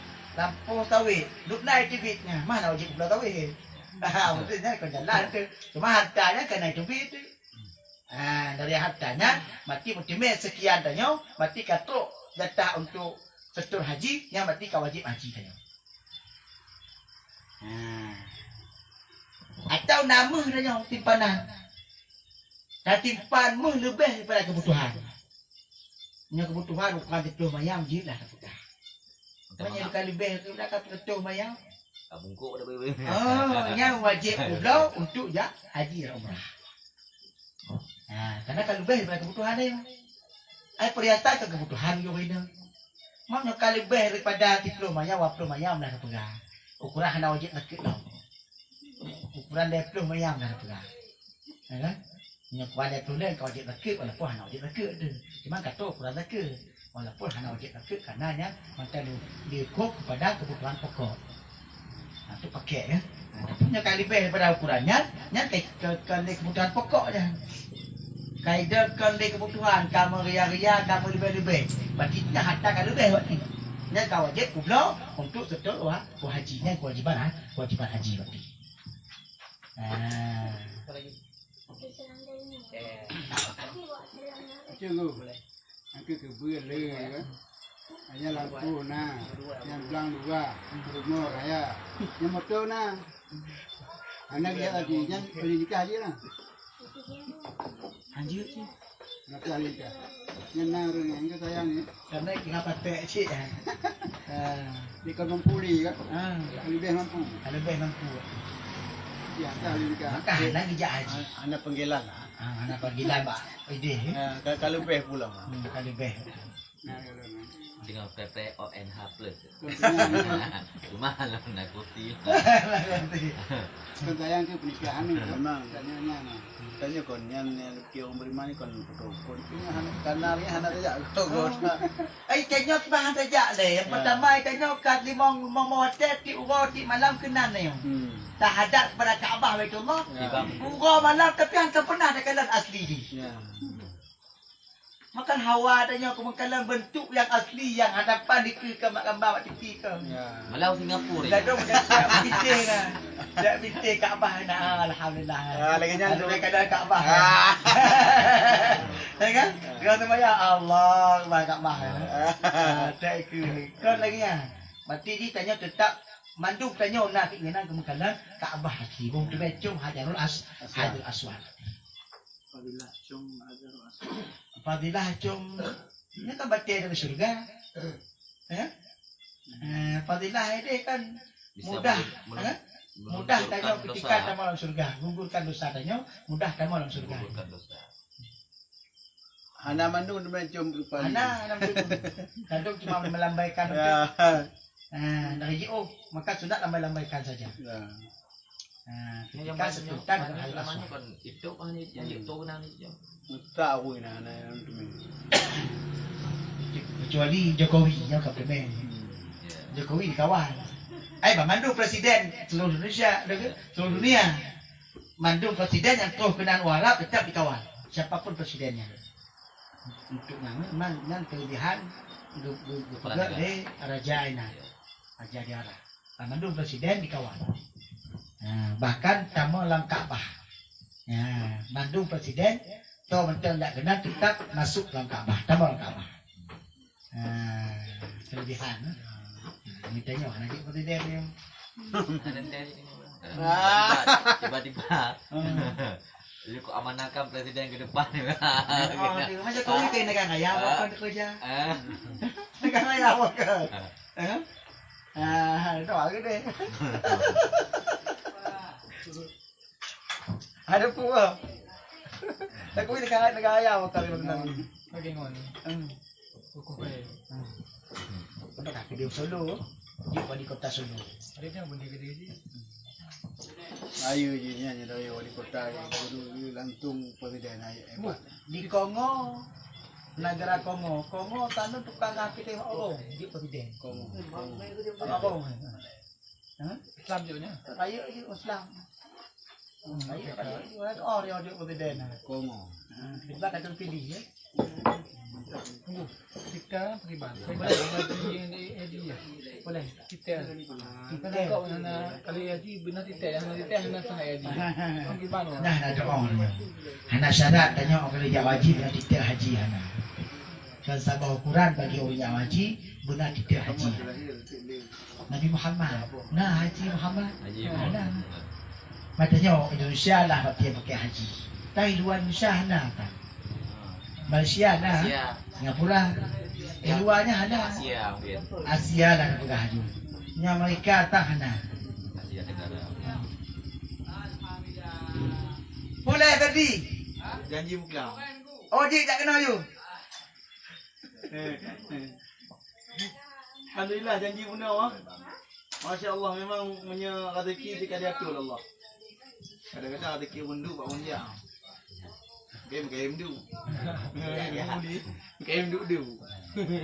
sawit, duk naik tibitnya, mana wajib pula sawit? Maksudnya kau jalan tu, cuma hartanya kena tibit tu. Dari hartanya, mati multimet sekian tanya, mati katuk jatah untuk setur haji, yang mati kau wajib haji tanya. Atau nama tanya timpanan. Dan timpanmu lebih daripada kebutuhan. Yang kebutuhan bukan betul mayam je lah tak. Banyak kali lebih tu dah kata betul mayam.
Bungkuk dah boleh.
Yang wajib pula untuk haji dan umrah. Karena kalau lebih daripada kebutuhan dia. Perhiasan ke kebutuhan juga ini. Maknanya kalau lebih daripada diploma mayam dah pegang. Ukuran hana wajib nak lah. Ukuran diploma mayam dah pegang. Kan? Yang kuala tu lain kau wajib nak walaupun hana wajib nak tu. Cuma kata ukuran nak. Walaupun hana wajib kafir karenanya maka diukur kepada kebutuhan pokok. Nah, itu pakai ya. Nah, punya kali lebih daripada ukurannya, nyantai ke kebutuhan pokoknya. Kaedah ke kebutuhan, kamu ria-ria, kamu lebih-lebih. Berarti kita hantarkan lebih berarti. Nya kau wajib kublo untuk betul hajinya kewajiban haji berarti.
Cikgu, aku kebuat le kan. Hanya lampu na, yang belang dua, rumah raya, yang motor na. Anak dia tadi, yang pendidikan aja lah.
Anjir sih.
Nak kali kan. Yang narung yang kita sayang ni,
Karena kita pakai cik ya.
di kampung puli kan. Lebih mampu.
Lebih mampu.
Ya, kali kan.
Maka anak kerja haji.
Anak panggilan.
Anak panggilan pak. Ide.
Kalau lebih pula.
Kalau lebih.
Dengan PPONH plus.
Contohnya,
Cuma lah nak kopi.
kan sayang ke pernikahan ni.
Memang.
Tanya-tanya.
Tanya kon yang kio beriman ni kon kon punya kanarnya hana saja kon.
Ay, tanyok bahan saja deh. Yang pertama, tanyok kat limong hotel di Uro di malam kenan na yun. Tak hadap kepada Kaabah Baitullah. Uro malam tapi hantar pernah ada kalan asli ni.
Ya.
Makan hawa tanya kemungkinan bentuk yang asli yang hadapan di gambar TV ke.
Ya.
Malau Singapura.
Dah dong dah bincang lah. Dah bincang Kaabah nak alhamdulillah.
Lagi nyanyi.
Ada kadang Kaabah. Ya kan? Kau tu ya Allah, Kaabah. Tak ikut. Kau lagi ya. Mati di tanya tetap manduk tanya nak keinginan kemungkinan Kaabah hati. Bung tu becung Hajarul Aswad.
Apabila cung ada rasa.
Apabila cung ini kan batin dari surga. Ya? Apabila ini kan mudah, mudah tanya ketika dalam surga, gugurkan dosa tanya, mudah dalam surga.
Hana mandung dengan cung rupanya.
Anak kadang cuma melambaikan. Dari maka sudah lambai-lambaikan saja.
Yang
Ketika sebutan
namanya kan itu kan itu itu.
Tahu ini hana yang tu.
kecuali Jokowi yang kapten. Jokowi kawan. Mandu presiden seluruh Indonesia, seluruh dunia. Mandu presiden yang terus kenan warak tetap dikawal. Siapapun presidennya. Untuk memang kelebihan juga di Raja Ina. Raja Diara. Mandu presiden dikawal. Bahkan tamu dalam Kaabah. Mandu presiden to mentang tak kena tetap masuk dalam Kaabah, tamu dalam Kaabah. Kelebihan. Ini tanya anak presiden yang
tiba-tiba jadi kok amanahkan presiden ke depan.
macam kau ini negara kaya apa kerja? Negara kaya apa ke? Itu lagi deh. Ada pula. Aku ini negara kaya apa kali benar?
Bagaimana? Kukuh.
Untuk kaki dia Solo, dia di kota Solo.
Ada yang benda gede sih.
Ayu je nyanyi dari wali kota guru lantung presiden hebat.
Di Kongo, negara Kongo, tanah tukang kaki tengok orang, dia presiden.
Kongo.
Apa?
Islam je nya.
Ayo Islam. Ayo orang dia presiden.
Kongo.
Kita akan pilih ya.
Tunggu. Kita pergi bang. Boleh yang di ya. Boleh. Kita. Kita kau nak kali haji benar kita nak sangat haji. Pergi bang.
Nah, ada orang. Hana syarat tanya orang kerja wajib benar tidak haji hana. Dan sabah ukuran bagi orang yang haji benar tidak haji. Nabi Muhammad. Nah, haji Muhammad. Hana. Matanya Indonesia lah dia pakai haji. Tapi luar Indonesia hana kan. Malaysia nah, Singapura, luarnya ada. Asia lah nak pegang haji. Yang mereka tak hana. Boleh tadi.
Janji bukan.
Oh dia tak kenal you.
Alhamdulillah janji benar. Masya Allah memang punya rezeki dekat dia tu Allah. Kadang-kadang rezeki bunduk pak munjak. Game du. Game du.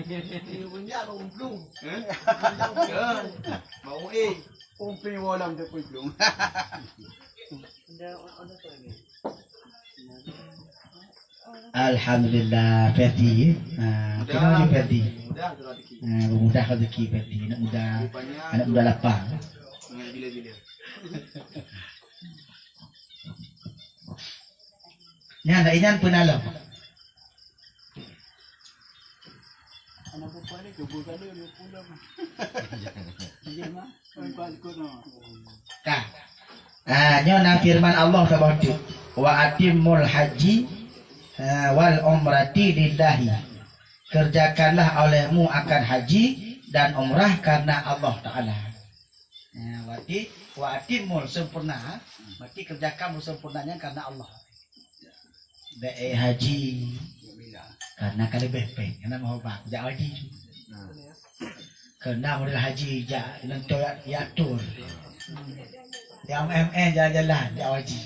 Dia punya lumplung.
Mau
Umping walam dia pelung.
Alhamdulillah Ferdi. Kenapa Ferdi?
mudah tu rezeki.
Mudah rezeki Ferdi. Anak muda lapang.
Bila-bila.
Nya nak inyan penalam.
Anak perempuan ni kebul kali dia pulang. Dia mah kuat kono.
Kah. Nya firman Allah Subhanahu wa atimul haji wal umrati lillahi. Kerjakanlah olehmu akan haji dan umrah karena Allah Taala. Berarti wa atimul sempurna. Berarti kerjakan sempurnanya karena Allah. Baik haji karena kali bepeng karena mau bak jak haji kena model haji jak nentu ya tur yang jalan-jalan jak haji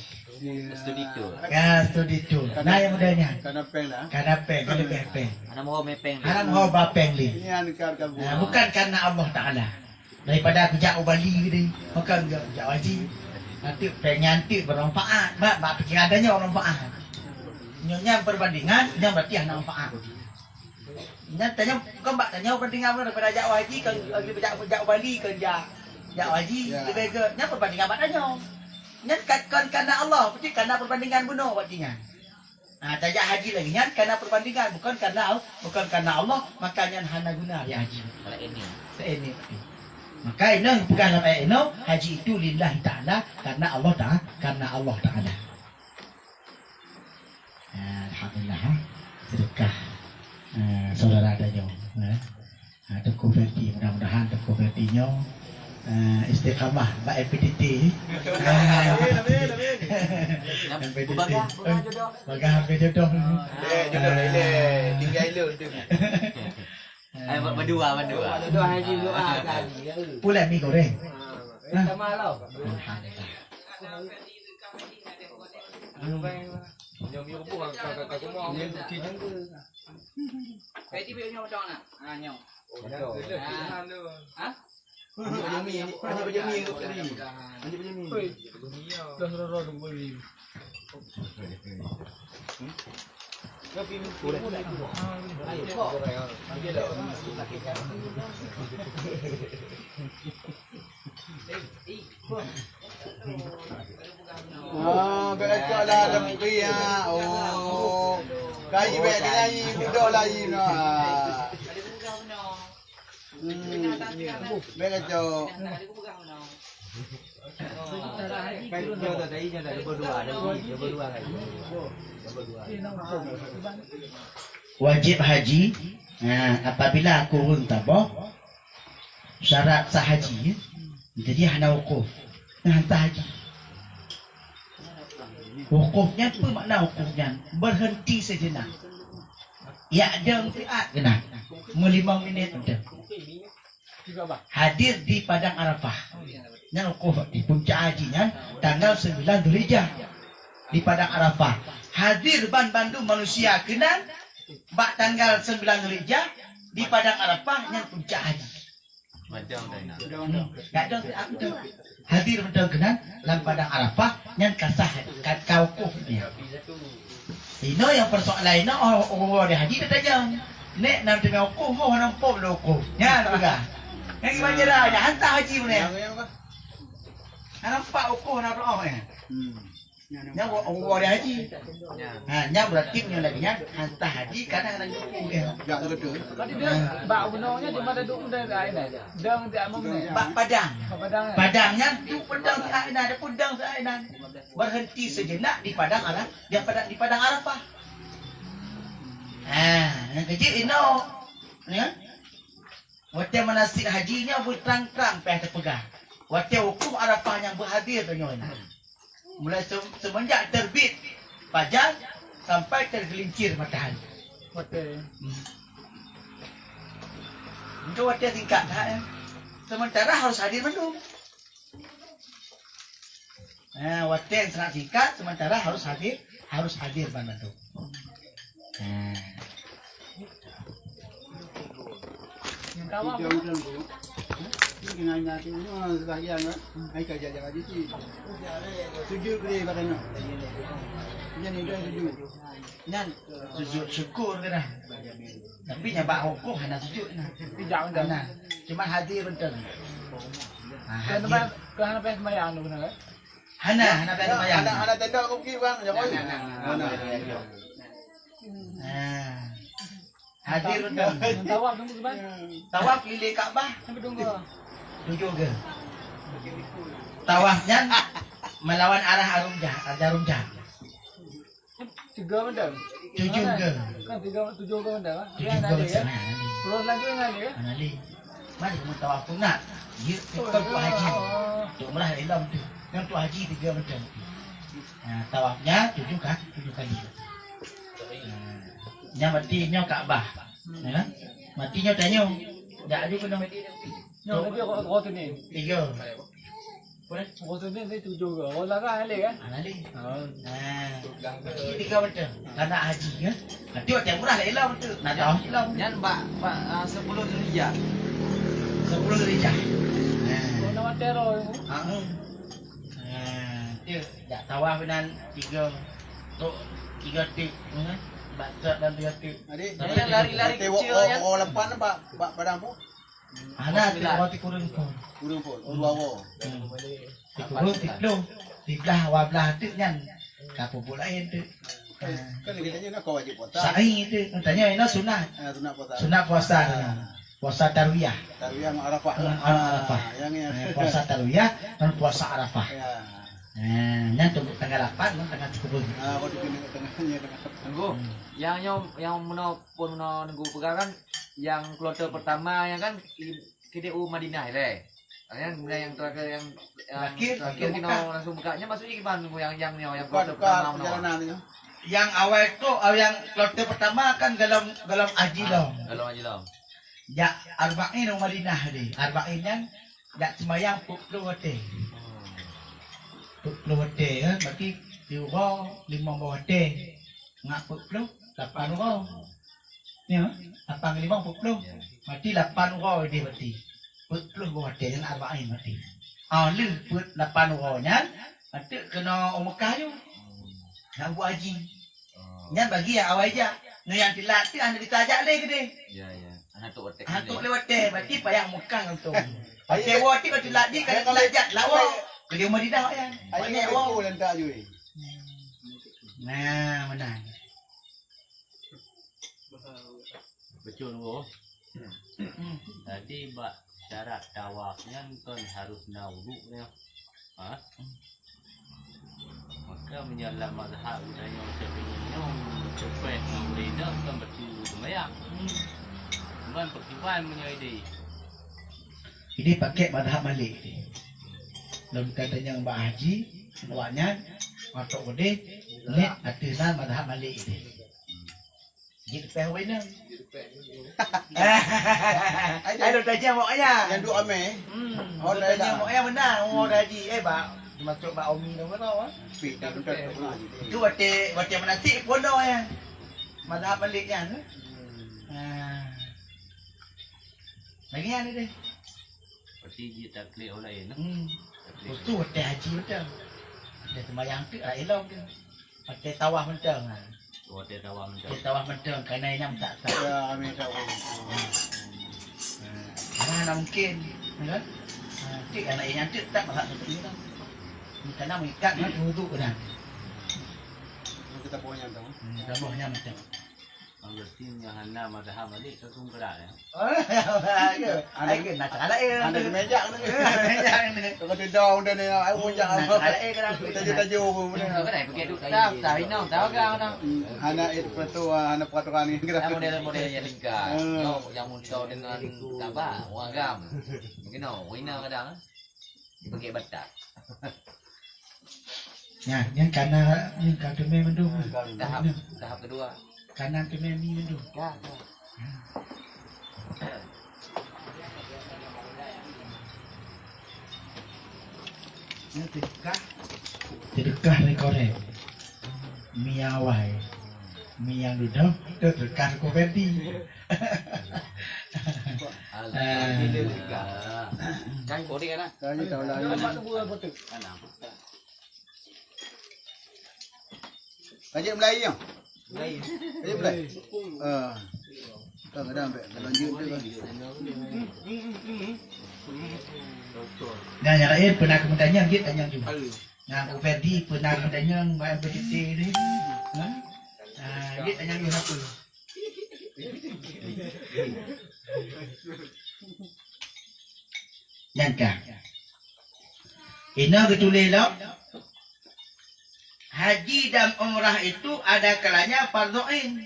Studi tour.
ya studi tur nah yang modelnya
Karena peng lah.
karena peng kali bepeng
Ana mau mepeng.
karena mau bapeng li
Ini anak kabu.
bukan karena Allah Taala daripada aku jak Bali ni maka jak haji nanti penyantik bermanfaat bak pikir adanya bermanfaat nyonya perbandingan yang berarti yang manfaat. Nya tanya bukan mbak tanya perbandingan daripada jak haji ke jak Bali ke jak haji lebih ke nya perbandingan mbak tanya. Nya kan karena Allah, berarti karena perbandingan bunuh berarti nya. Tajak haji lagi nya karena perbandingan bukan karena Allah makanya hana guna ya haji.
Kalau ini.
Ini. Maka ini bukan dalam ayat ini haji itu lillahi ta'ala karena Allah Ta'ala. Alhamdulillah sedekah saudara adanya Tengku Ferdi mudah-mudahan Tengku Ferdinya istiqamah Mbak FPDT Bagah jodoh
Jodoh lele. Tinggal elok tu.
Ayo berdua.
Doa haji doa kali.
pula mi goreng
Sama lah.
Kayak tiba nyawa macam mana? Nyawa. Hah?
Ini bajami tadi. Ini bajami.
Dah roro tu beli.
Betul lah dalam kriya. Oh. Kaji baik dengan duduk lagi no. Betul.
wajib haji apabila aku tabah syarat sah haji jadi hana wukuf hantar haji wukufnya apa makna wukufnya berhenti sejenak ya ada fiat kena 5 minit ada hadir di padang Arafah yang wukuf di puncak hajinya tanggal 9 Dzulhijjah di padang Arafah hadir bandu manusia kena bak tanggal 9 Dzulhijjah di padang Arafah yang puncak haji
Macam dah.
tak ada aku tu hadir betul kena dalam padang Arafah yang kasah kau wukufnya ini yang persoalan ini orang dia haji dia tanya nek nak tengah wukuf orang nampak dah wukuf ya juga yang gimana dah ya hantar haji mana nampak wukuf nak doa ya yang orang dia haji nya berarti nya lagi nya hantar haji karena nak wukuf ya
Jak betul.
Tadi dia bak benarnya di mana duk benda lain aja. Dang dia amam ni.
padang
Padang.
padangnya tu padang Ainan ada padang Ainan berhenti sejenak di padang di padang Arafah yang kecil ini ya waktu manasik hajinya berterang-terang pihak terpegang waktu wukuf Arafah yang berhadir tu nyonya mulai semenjak terbit fajar sampai tergelincir matahari
Hotel.
itu waktu tingkat ya. Sementara harus hadir mendung waktu yang sangat singkat sementara harus hadir harus hadir pada itu. Nah,
Yang tawaf.
Dia udah tu. Ini nanya tu sebagian kan. Ai kerja jaga di sini. Tujuh kali katanya. Jadi dia tujuh.
nyan sujud syukur ke dah. Tapi nyabak hukum hana sujud nah.
Tidak benar.
Nah, cuma hadir betul. Nah,
Kan
hadir.
apa kan apa sembahyang tu benar.
Hana bayang.
Ada tenda kau pergi bang. Jangan.
Nah. Hadir betul.
Yang tawaf tunggu sebentar.
Tawaf keliling Kaabah
Sampai tunggu.
tujuh ke. Tawafnya melawan arah jarum jam.
Tiga benar.
Tujuh ke.
Kan tujuh ke benar.
Tujuh
Yang
ke
ada
betul.
ya. Terus lanjut yang ada ya.
Anali. Mari kamu tawaf sunat. Dia kan tu haji. Tu umrah Islam tu. Yang tu haji 3 macam. Nah, tawafnya 7 kali. Nya matinya Kaabah. Ya. Matinya tanya. Tak ada pun
Yang tadi kau tu ni.
3.
Kau tu ni saya tujuh ke. Kau lah kan ada kan.
Anali. Nah, 3 macam. Karena haji ya. Nanti waktu umrah Islam tu. Nak tawaf Islam.
Yan mbak 10 Zulhijjah.
10 Zulhijjah.
Kau nama teror ni.
Dia tak tawaf dengan 3 tip baca dan 3 tip.
Adik.
Yang lari-lari kecil ya.
Oh lepas nampak padang pun.
Ada tip awak kurun pun.
Kurung pun. Oh bawa.
Kurun tip tu. Tiblah wablah tip nyan. Kapu pula tu.
Kan dia tanya nak kau wajib puasa.
Sa'i tu. Tanya ini sunat.
Sunat puasa.
Sunat puasa. Puasa tarwiyah.
Tarwiyah Arafah.
Arafah.
Yang
Puasa tarwiyah dan puasa Arafah.
ya.
Nyan tunggu tanggal 8 tanggal 10.
Kau di tengahnya tengah.
Tunggu. Yang pun nunggu pegangan yang kloter pertama yang kan KDU Madinah deh. Yang terakhir terakhir kita langsung bukanya maksudnya gimana nunggu yang kloter pertama
Perjalanan ni.
Yang awal tu yang kloter pertama kan dalam haji dong.
Kalau aja lah.
Ya arba'in Madinah ni. Arba'in kan dak sembahyang 40 wate. 40 wate kan berarti 2 5 wate. Ngak 40 8 orang. Ya, 8 5 40. Berarti 8 orang dia berarti. 40 wate yang arba'in berarti. Lu put 8 orangnya berarti kena Mekah tu. Nak buat haji. Yang bagi yang awal je. Yang dilatih anda ditajak lagi ke dia.
Ya. Anak tu otak.
Hantuk lewat teh, berarti payah Mekah untuk. Pasal wati kalau dilatih kan ditajak lawa. Dia Madinah kan.
Ayat wow lentak je.
Nah, menang.
Betul bro. Tadi bak syarat tawafnya kan harus nawdu ya. Maka menyalam mazhab budaya Syafi'iyah cepat mengurida kan betul sembahyang. Cuman perkiban menjadi.
Ini pakai madhab Malik. Dalam katanya Mbak Haji, awaknya matok gede, net aturan madhab Malik ini. Jadi pehwe ni. Ayo tanya moknya.
Yang duk ame.
Oh, tanya moknya benar. Oh, Haji Bak masuk Bak Umi tu kan awak.
Pit dah bentar.
Itu wate menasik pun dah ya. Madhab Maliknya. Lagi yang ni deh.
Pasti dia tak klik oleh no.
Itu wate haji betul. Ada sembahyang tu elok tu. Wate tawaf betul.
Wate tawaf mendak.
Wate tawaf betul kerana yang tak tak.
Ya ame tahu.
Mana mungkin, kan? Cik anak yang cik tak masak seperti itu. Kerana mengikat kan wuduk kan.
Kita punya tahu.
Tambahnya macam.
Berarti yang hana mazhab Malik tu gerak ya.
Ada nak salah
Ada di meja ni.
Meja ni.
Kalau dia down dan ni, aku punya apa?
Kadang
Tajuk
Kau kan pakai duk tahu ini tahu kan orang.
Hana itu peraturan, hana peraturan ni kita.
Model yang ringkas. Yang muncul dengan apa? Wagam. Mungkin wina kadang. Pakai batak.
Ya, yang kanan yang kami mendung.
Tahap kedua.
Kanan kami mendung.
Ya.
Sedekah ni korek. mi yang awal, mi yang duduk, terdekat ko Verdi.
Alhamdulillah.
Kan kau dia kan?
Tanya tahu lah.
Dapat tunggu apa tu?
Kajian Melayu yang? Kajian Melayu? Kadang ambil lanjut dia kan.
Nah, yang lain pernah kemudiannya dia tanya juga. Nah, ko Verdi pernah kemudiannya main bercerita ni. Dia tanya juga apa? Nyangka. Ina betul lah. Haji dan umrah itu ada kalanya fardu ain.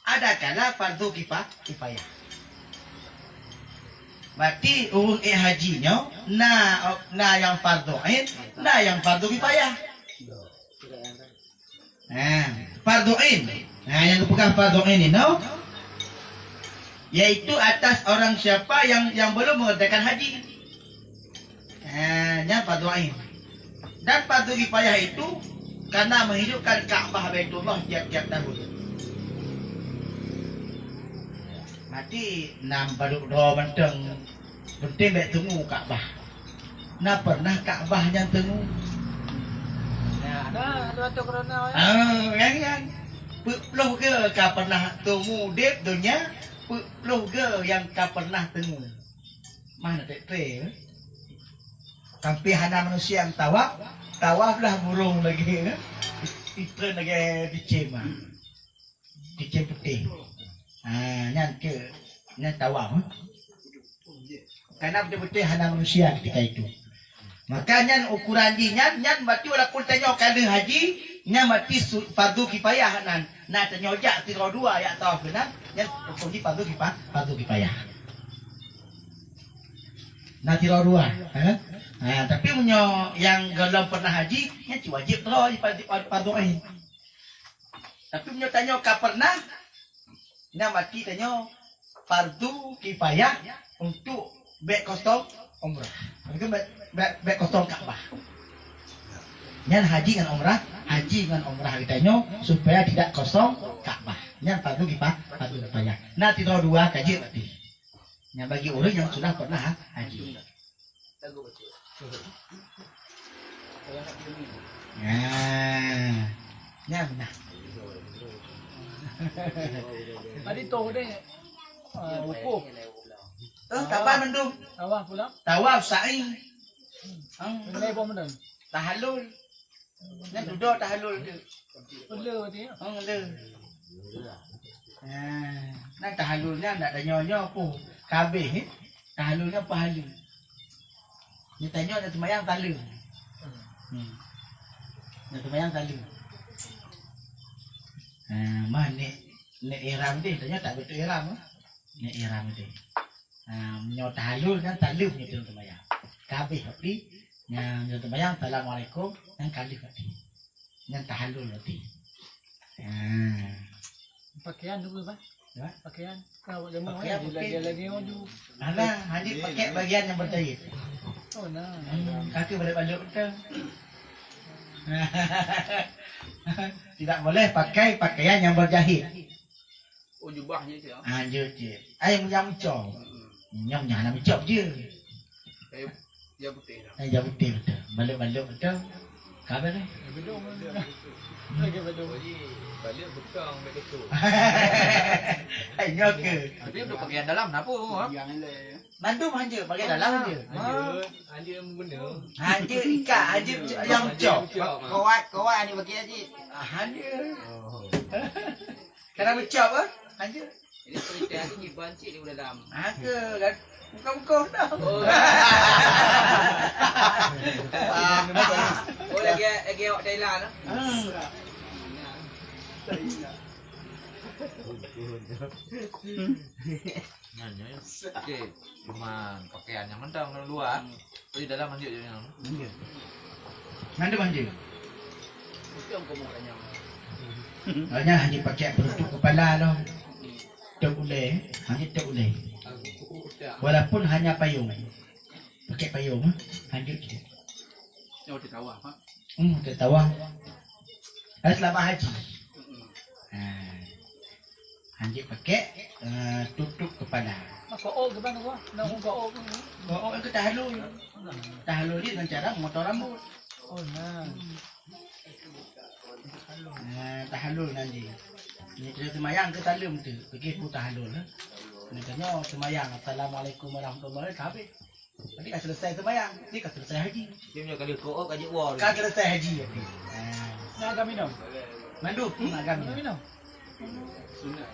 Ada kala fardu kifayah. Berarti urung hajinya na yang fardu ain, na yang fardu kifayah. Fardu ain. Yang dipegang fardu ain ini yaitu atas orang siapa yang belum mengerjakan haji. Yang fardu ain. Dan fardu kifayah itu karena menghidupkan Ka'bah Baitullah tiap-tiap tahun. Mati nam baduk do menteng penting baik tunggu Ka'bah. Nah pernah Ka'bah yang tunggu.
Ada tu kerana
Yang peluk ke kau pernah tunggu dep dunia, peluk ke yang kau pernah tunggu. Mana tak pe? Sampai hana manusia yang tawaf lah burung lagi. Itu lagi dicem. Dicem putih. Nyan ke nyan tawaf. Karena betul-betul hana manusia ketika itu. Makanya ukuran nyan berarti walaupun tanya kali haji, nyan berarti fardu kifayah nan. Nah tanya jak tiro dua ya tawaf benar, nyan hukum di fardu kifayah. Nah tiro dua, tapi punya yang belum pernah haji, nyan wajib terus di fardu ain. Tapi punya tanya kau pernah, nyan berarti tanya fardu kifayah untuk bek kosong umrah. Mungkin bek kosong Ka'bah. Nyan haji dengan umrah kitanya supaya tidak kosong Ka'bah. Nyan fardu kifayah. Nah tidak dua kaji berarti. Nyan bagi orang yang sudah pernah haji. Nyan benar.
tadi tu deh. Wukuf.
Kapan mendung?
Awak pula.
Tawaf sa'i.
Ini pun benar.
Tahallul. Nyan duduk tahallul tu.
Bela dia.
Nah tahallulnya tak ada nyonya apa. Kabeh tahallulnya pahala. Dia tanya ada sembahyang tala. Ada sembahyang tala. Mah nek ihram dia tanya tak betul ihram. Nek ihram dia. Nyo tahallul kan tala punya sembahyang. Kabeh tapi yang sembahyang assalamualaikum yang kali berarti. Yang tahallul berarti.
Pakaian dulu bah.
Ya.
Pakaian. Kau lama
Pakaian
dia lagi maju.
Alah, haji pakai bagian yang berjahit.
Oh nah.
Kaki balik-balik betul. Tidak boleh pakai pakaian yang berjahit.
Oh jubahnya je.
Anjir je. Ayam yang mencop. Nyam nyana mencop je.
Dia putih dah.
Ayam putih betul. Balik-balik betul. Kabar ni?
Bedung. Lagi bedung.
Balik bekang balik tu.
Ayam ke?
Tapi untuk pakaian dalam kenapa?
Yang lain.
Mandum hanja pakai dalam je.
Anjir yang benar.
Hanja ikat, hanja yang mencop.
Kawat ni bagi haji.
Hanja. Kena mencop ah? Hanja.
Ini cerita ni bancik dia dalam.
Ke kan? Bukan dah.
Oh lagi awak Thailand ah.
Nyanyi. Okey, cuma pakaian yang mentang luar. Di dalam lanjut je.
Mandum hanja.
Mesti orang kamu tanya.
Hanya hanya pakai penutup kepala loh. Tak boleh, hanya tak boleh. Walaupun hanya payung. Pakai payung hanya je.
Yang dia tawaf ha.
Tertawa. Selama haji. Haji pakai tutup kepala.
Maka oh ke mana gua? Nak muka oh pun.
Oh, ke tahlul. Tahlul dia dengan cara memotong rambut.
Oh nah.
Tahlul nanti. Ini kita semayang ke talum tu. Pergi ku tahlul. Ni tanya semayang. Assalamualaikum warahmatullahi wabarakatuh. Nanti kan selesai semayang. Ni kan selesai haji.
Dia punya kali ko kaji war.
Kan selesai haji.
Nak agak minum.
Mandu agak
Nak minum.
Sunat.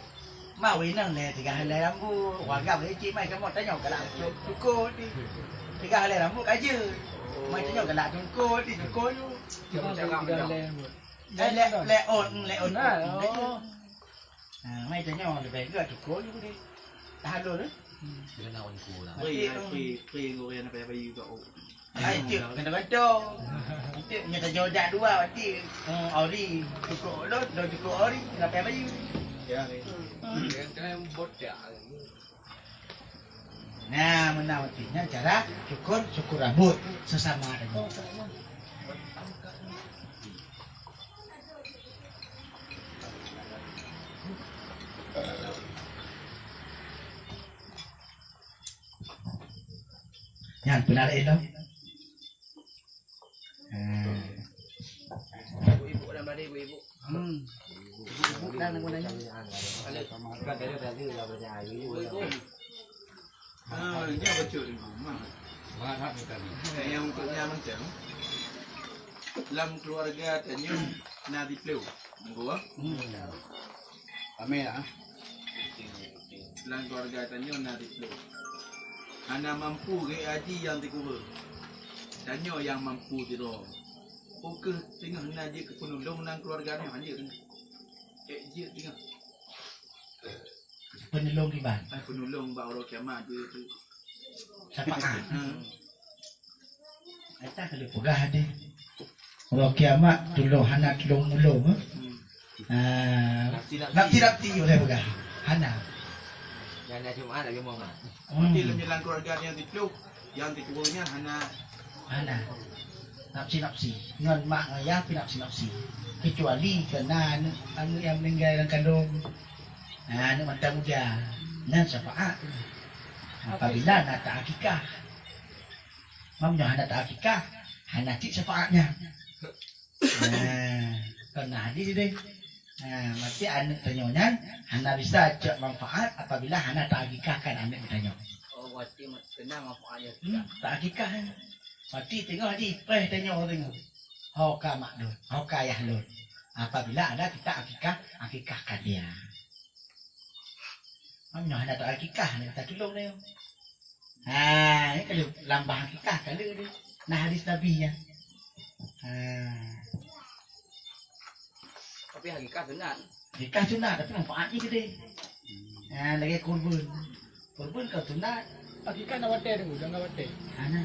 mau nang le 3 helai rambut warga boleh cik mai kamu tanya ke lak cukup ni 3 helai rambut aja mai tanya ke lak cukup ni cukup you le on
Oh.
mai tanya lebih ke cukup you ni tahan dulu
Dia nak orang ku lah.
Pre goreng apa apa you kat.
ai cik kena betul cik nyata jodak dua berarti ori cukup do cukup ori nak apa you
Ya.
Yang bot ya.
nah menawatinya cara cukur rambut sesama dengan yang benar itu
Ibu dan balik ibu.
ibu dan gunanya
Kan tadi lah banyak ayu.
Dia baca di rumah.
Mana tadi?
Yang untuknya macam dalam keluarga tanya nadi pleu. Gua
Amin ah.
dalam keluarga tanya nadi pleu. Ana mampu ke haji yang dikubur. Tanya yang mampu tidur. Oke, tengah naji ke penulung nang keluarga ni haji kan. Je tengah.
penelung di ban
Penulung ba orang kiamat tu.
syafaat eta kalau pegah deh orang kiamat tolong hana tolong mulung nakti oleh pegah hana
Yang nak cuma lagi mau mah.
Nanti dalam keluarga yang dipeluk, yang dikuburnya hana
hana nafsi ngon mak ayah pi nafsi kecuali kena anu yang meninggal dalam kandung anu mata muda dan syafaat apabila nak tak akikah mamnya hana tak akikah hana cik syafaatnya kena hadis deh mati anak tanyonya hana bisa cek manfaat apabila hana tak akikahkan anak bertanya
Oh, berarti kena manfaatnya.
tak akikah mati tengok haji peh tanya tengok hauka makdud hauka yahlud apabila ada kita akikahkan dia mamnya hana tak akikah nak kita tolong dia ini kalau lambah akikah kalau dia nah hadis nabi ya
Tapi hakikat sunat.
nikah sunat tapi manfaatnya gede lagi kurban kau sunat
Hakikat nak watai dulu, jangan watai.
hana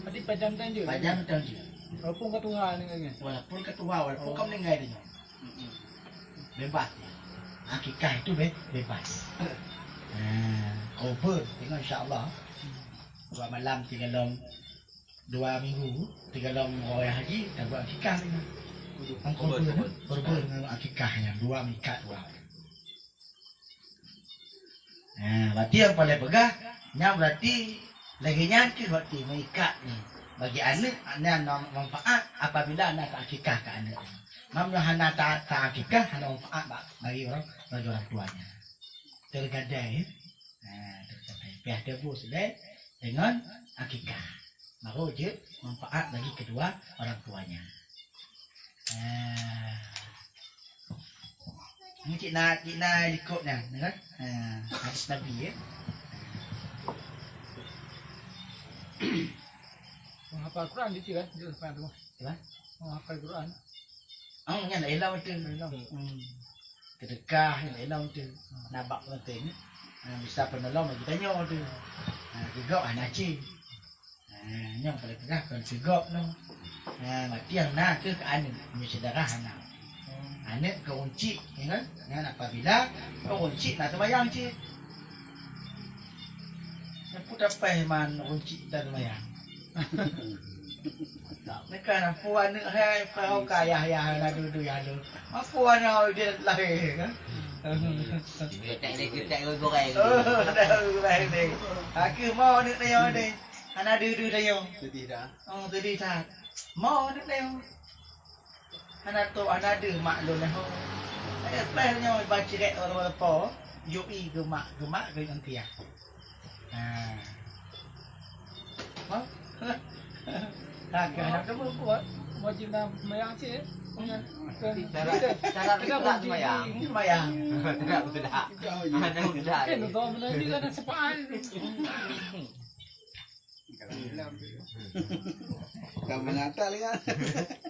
Nanti pajam tanya.
pajam tahu je
Walaupun kau Tuhan dengan
walaupun ketua walaupun kau meninggal dia bebas akikah itu bebas cover tengok insyaAllah 2 malam 3 lom 2 minggu 3 lom orang haji dah buat akikah tengok cover dengan akikahnya 2 mikat 2 berarti yang paling pegah nya berarti lagi nyangkir berarti mengikat ni bagi anak manfaat apabila anak tak akikah ke anak mamnya hana tak akikah hana manfaat bagi orang tuanya tergadai pihak tebus dengan akikah baru je manfaat bagi kedua orang tuanya ini cik nak ikutnya kan hadis Nabi ya
menghafal Quran dia kan? Dia lepas tu.
Apa?
Menghafal Quran.
oh nya nak elau tu sedekah yang elau tu nabak penting bisa penolong bagi tanya tu juga anak cik yang paling pegah kan juga tu mati yang nak ke anak punya saudara anak ke uncik ya kan apabila ke uncik nak terbayang cik yang pun dapat man uncik dan terbayang Nekan puan ni hai pau kaya ya na du ya du. Puan au dia lahir kan.
Kita goreng.
Dah lahir ni. Aku mau ni dia ni. Ana du dia.
Jadi dah.
Oh tadi tak. Mau ni dia. Ana tu ana du mak lu nah. Especially baca dek orang apa. Yoi gemak ke nanti ya.
Kagak ada buat wajib dah mayang sih.
Cara kita sembahyang.
Sembahyang.
Tidak sudah. Ada sudah.
Kan tu mana ni kan sepaan.
Kau mengata lihat.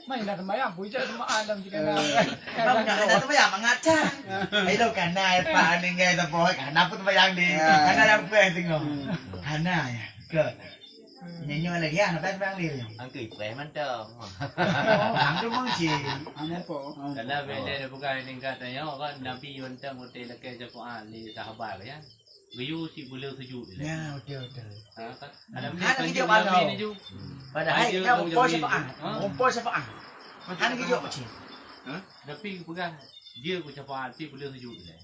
Main dah sembahyang puja sama alam jika nak.
Bang jangan ada sembahyang mengata. Hello kana pa ni ngai ta boy kana pun sembahyang di. Kana yang pe tengok. Hana ya. Ke. Nyanyi lagi ah nak sembahyang dia.
Angkui preman dong.
Ang tu mong si.
Ane po.
Karena beda dia bukan ini katanya kan Nabi yontang hotel ke Jepang li sahabat ya. Biu si boleh sejuk dia.
Ya, betul.
Ha kan. Ada
Hana
benda
kita
panjang
mana?
Nabi ni ju.
Padahal kita umpur syafaat. Umpur syafaat. Hana kita apa sih?
Tapi pegang dia ku cepat si boleh sejuk dia.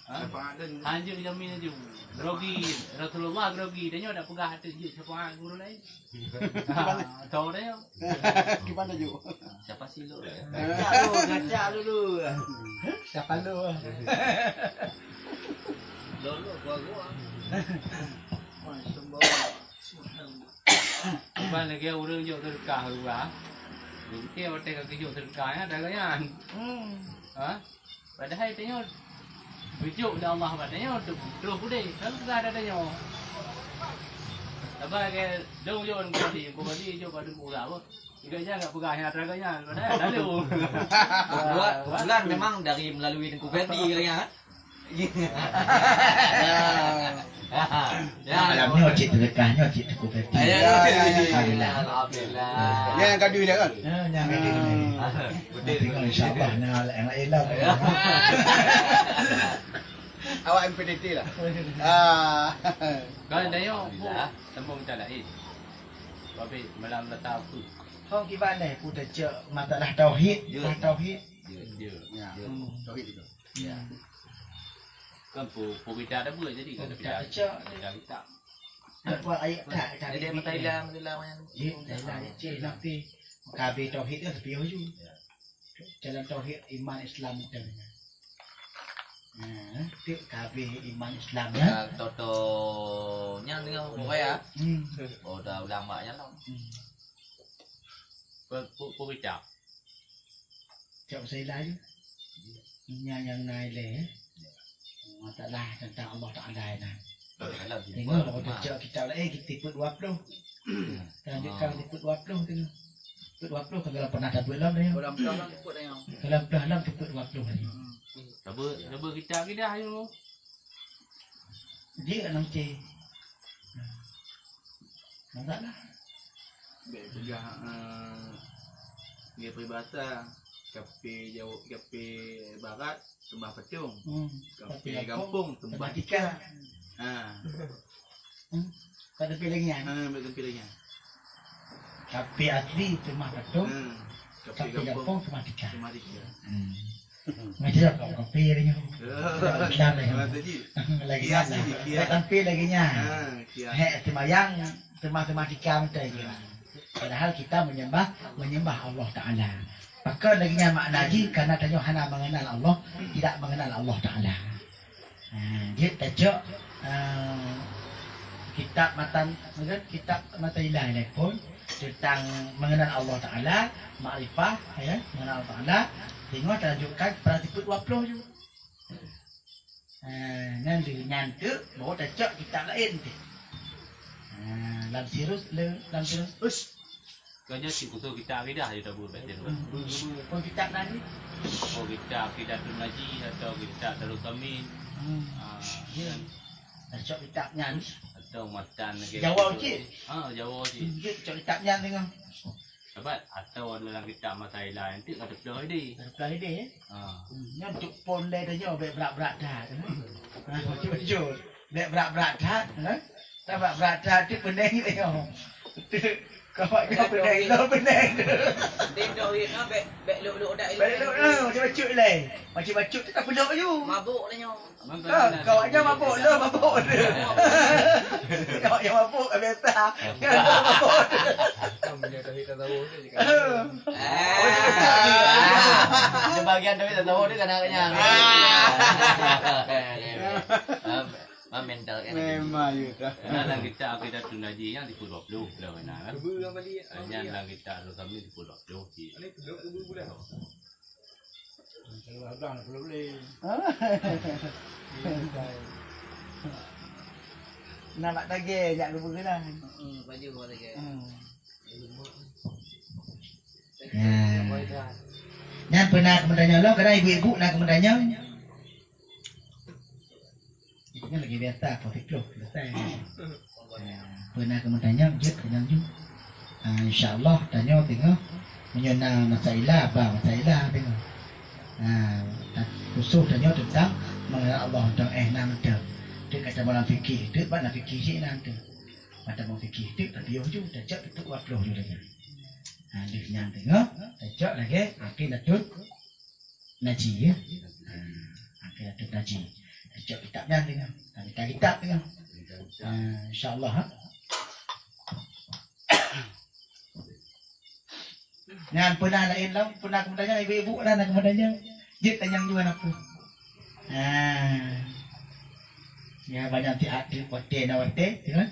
Syafaat dan
Hanya jamin aja. Grogi Rasulullah grogi dia nak pegang hati dia cepat guru lain. Tahu dia.
Gimana ju?
Siapa sih lu?
Gacak dulu. Siapa lu?
Lolo gua.
Bukan lagi orang jauh terkah juga. Dia hotel ke jauh terkah ya, dah kan? Ha? Padahal tengok Bijuk dah Allah padanya untuk terus pudih. Kan sudah ada tanya. Apa ke dong jo kembali jo pada mula apa. Juga jangan pegang yang teraganya. Padahal dah lu.
Bulan memang dari melalui Tengku Ferdi kali ya.
Alam ni ocit terkahnya ocit tu berarti.
Alhamdulillah.
Yang kadu dia kan?
Yang ada ni. Tengok insya-Allah nak elok.
Awak MPDT lah.
Kan tanya sambung kita lain. Tapi malam letak aku.
Kau gimana? Ku dah masalah tauhid, tauhid.
Dia.
Ya. Tauhid itu.
Ya. Kan kita ada buat jadi kan kita kita.
Buat ayat tak
Dia Thailand macam
ni. Thailand tapi kabeh tauhid tu sepiau ju. Jalan tauhid iman Islam tu. Tik kabeh iman Islam ya.
Totonya dengan apa ya? Oh, dah ulama-nya lah.
Kita.
Cak saya lagi. Yang naik le. Masalah tentang Allah Taala nah. Tengok kalau cak kita lah kita ikut 20. Kalau ikut 20 tengok. Ikut 20 kalau pernah ada bulan dah.
Orang pulang ikut yang.
Kalau dah ikut 20 hari.
Coba kita dah dulu.
Dia nang C. Masalah.
pegang dia peribahasa kafe jauh kafe barat sembah petung kafe kampung sembah
tika. Pada pilihan.
betul pilihan.
Kafe asli sembah petung.
Kafe
Kafe kampung sembah tika.
sembah tika.
Macam kau kafe ni. Kita lagi
lagi.
kafe lagi nya. Semayang sembah tika macam itu. Padahal kita menyembah Allah Ta'ala. Maka lagi makna haji karena tanya hana mengenal Allah, tidak mengenal Allah Ta'ala. Dia tajuk kitab matan ilah pun tentang mengenal Allah Ta'ala, makrifah, ya, mengenal Allah Ta'ala. Tengok tunjukkan pratiput 20 juga. Nanti nyantuk bawa tajuk kitab lain. Lam sirus us.
Kanya si kutu kita akidah je tak boleh betul.
Pun kitab lagi.
Oh kita Akidatul Naji atau kita Darul Kamin.
Tajuk kitabnya ni.
Atau matan lagi.
Jawa cik.
Jawa cik.
Dia tajuk kitabnya tengok.
Dapat atau dalam kitab mata lain nanti ada peluang ini.
Peluang ini. Yang untuk pon dia tanya berat-berat dah. Betul. Berat-berat dah. Tak berat dah tu benda ni tengok. Kawak kau benang.
Tidak wit nah bek luk dak
Balik duk macam bacut lah. Macam bacut tu tak peluk you.
mabuk dah nyo.
Kawaknya mabuk dah, mabuk dah. Kawaknya mabuk biasa. Kan mabuk.
Kamu dia dah kita tahu dia juga.
Ah.
Dia bagian tapi tak tahu dia kan anaknya. Mental kan.
Memang you dah.
Lang kita tu naji yang di pulau blue lah mana. Yang lang kita tu kami di pulau blue.
Kalau abang nak boleh.
Nak tagih jak lupa kena.
Baju kau lagi.
Yang pernah kemudiannya lo kerana ibu-ibu nak kemudiannya. Ibunya lagi biasa politik lo selesai. Pernah kemudiannya dia kenyang juga. InsyaAllah tanya tengok menyena masalah apa masalah tengok. Khusus tanya tentang mengenal Allah tentang nam tu. Dia kata malam fikir, dia mana fikir sih nam tu. Pada mau fikir tu tapi yo juga dah cak tu upload juga lagi. Dia kenyang tengok, cak lagi akhir datut naji ya. Akhir datut naji. Cak kitab dan tengok. Kita kitab tengok. InsyaAllah. Yang pernah lain lah, pernah kemudiannya ibu-ibu lah nak kemudiannya. Dia tanyang juga aku. Ya banyak hati wate na wate, kan?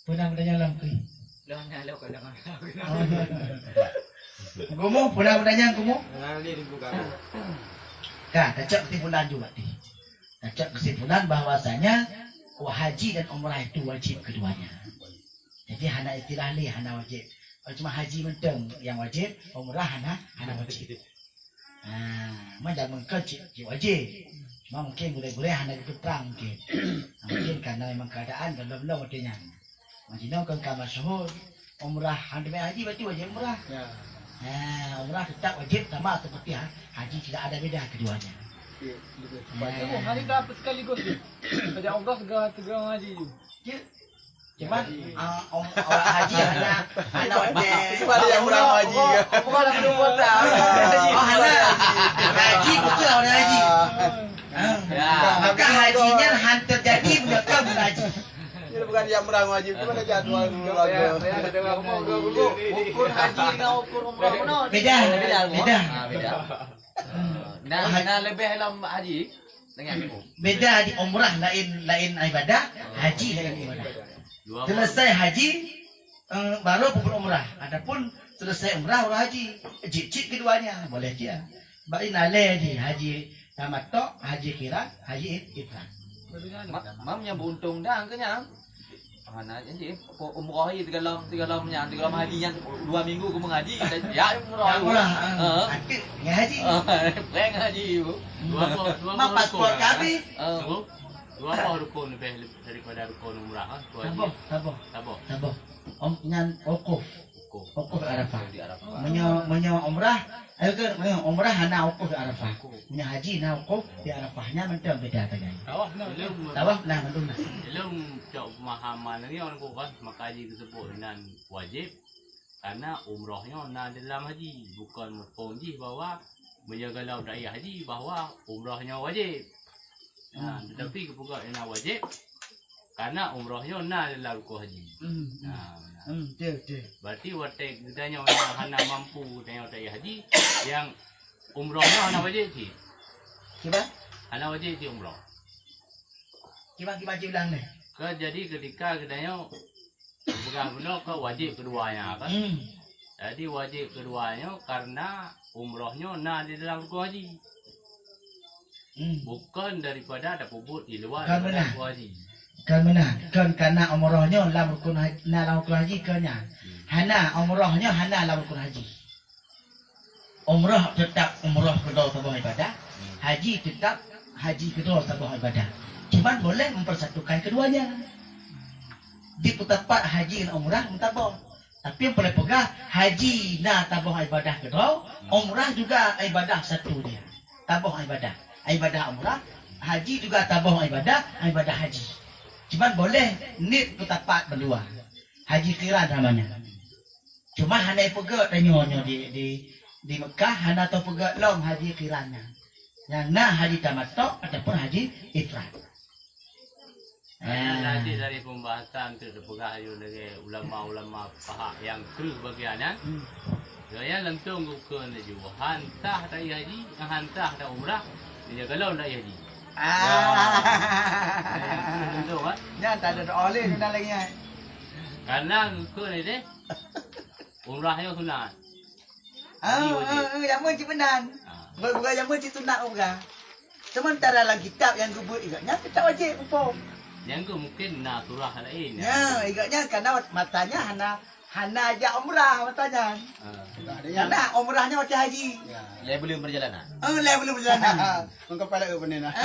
Pernah kemudiannya lah aku.
Dah nyalo kadang.
Kamu pernah kemudiannya kamu?
Dia dibuka.
Kan, tak kesimpulan juga ni. Tak kesimpulan bahwasanya haji dan umrah itu wajib keduanya. Jadi hana istilah ni hana wajib. Cuma haji menteng yang wajib, umrah hana wajib. Macam mengkecil wajib. Cuma mungkin boleh hana itu terang mungkin. Mungkin karena memang keadaan belum waktunya. Macam kan kamar syuhur, umrah hana haji berarti wajib umrah. Umrah tetap wajib sama seperti haji tidak ada beda keduanya.
Hari dah apa sekaligus tu. Pada Allah segala haji tu.
Cuman orang haji hana wajib.
Cuma ada yang orang haji ke?
Orang lah belum buat tak. Haji betul orang haji. Maka hajinya hantar jadi mereka haji.
Ini bukan yang orang wajib, cuma ada jadual keluarga.
Ukur haji dengan ukur umrah mana?
Beda.
Nah lebih dalam haji dengan
Beda di umrah lain ibadah, haji lain ibadah. Selesai haji baru pupul umrah. Adapun selesai umrah baru haji. Cicit keduanya boleh dia. Balik nale haji tamattu, haji kiran, haji ifrad.
Mamnya beruntung dah kenyang. Mana jadi umrah ni tiga lam haji yang 2 minggu aku mengaji ya umrah.
Akil haji.
Peng haji ibu.
Mak paspor kami.
Dua rukun lebih daripada rukun umrah.
Tabah. Nyan okuf Arafah.
Di Arafah.
Menyo umrah, umrah hana okuf di Arafah. Menyo haji na okuf di Arafahnya mentang beda tagay. Tawaf nah mendung nah.
Dalam pemahaman ni orang kuat maka haji disebut dengan wajib karena umrahnya na dalam haji bukan mufhum bahwa menjaga laut raya haji bahwa umrahnya wajib. Tetapi kepukat yang wajib karena umrahnya na dalam rukun haji. Berarti watak ditanya orang hana mampu tanya raya haji yang umrahnya hana wajib sih.
Kiba?
Hana wajib sih umrah.
Kiba ulang ni.
Jadi ketika ditanya bukan benar ke wajib keduanya kan? Jadi wajib keduanya karena umrahnya na di dalam rukun haji. Bukan daripada ada pubut di luar daripada rukun haji.
Kan mana? Kan karena umrahnya dalam rukun haji kenya. Hana umrahnya hana dalam rukun haji. Umrah tetap umrah kedua sebuah ibadah. Haji tetap haji kedua sebuah ibadah. Cuma boleh mempersatukan keduanya. Di tempat haji dan umrah mentabur. Tapi yang boleh pegang haji na tabuh ibadah kedua, umrah juga ibadah satu dia. Tabuh ibadah umrah, haji juga tabuh ibadah haji. Cuman boleh ni tu tapat berdua. Haji qiran namanya. Cuma hana pegak tanyonyo di Mekah hana tu pegak long haji qirannya. Yang nah haji tamattu ataupun haji ifrad.
Nanti dari pembahasan tu terpegah ayu dari ulama-ulama pahak yang ke bagiannya. Saya langsung ke naju hantah tak haji, hantah tak umrah, dia kalau tak haji. Betul kan?
Jangan tak ada oleh tu lagi nya.
Karena ke ni deh umrahnya sunat.
Yang mesti benar. Bukan yang mesti sunat bukan. Sementara dalam kitab yang gubut igaknya kita wajib upom.
Yang ke mungkin nak surah lain.
Ya, igaknya karena matanya hana aja umrah matanya. Karena umrahnya macam haji.
Lai belum berjalanan.
Lai belum berjalan.
Engkau pala ke benda nak.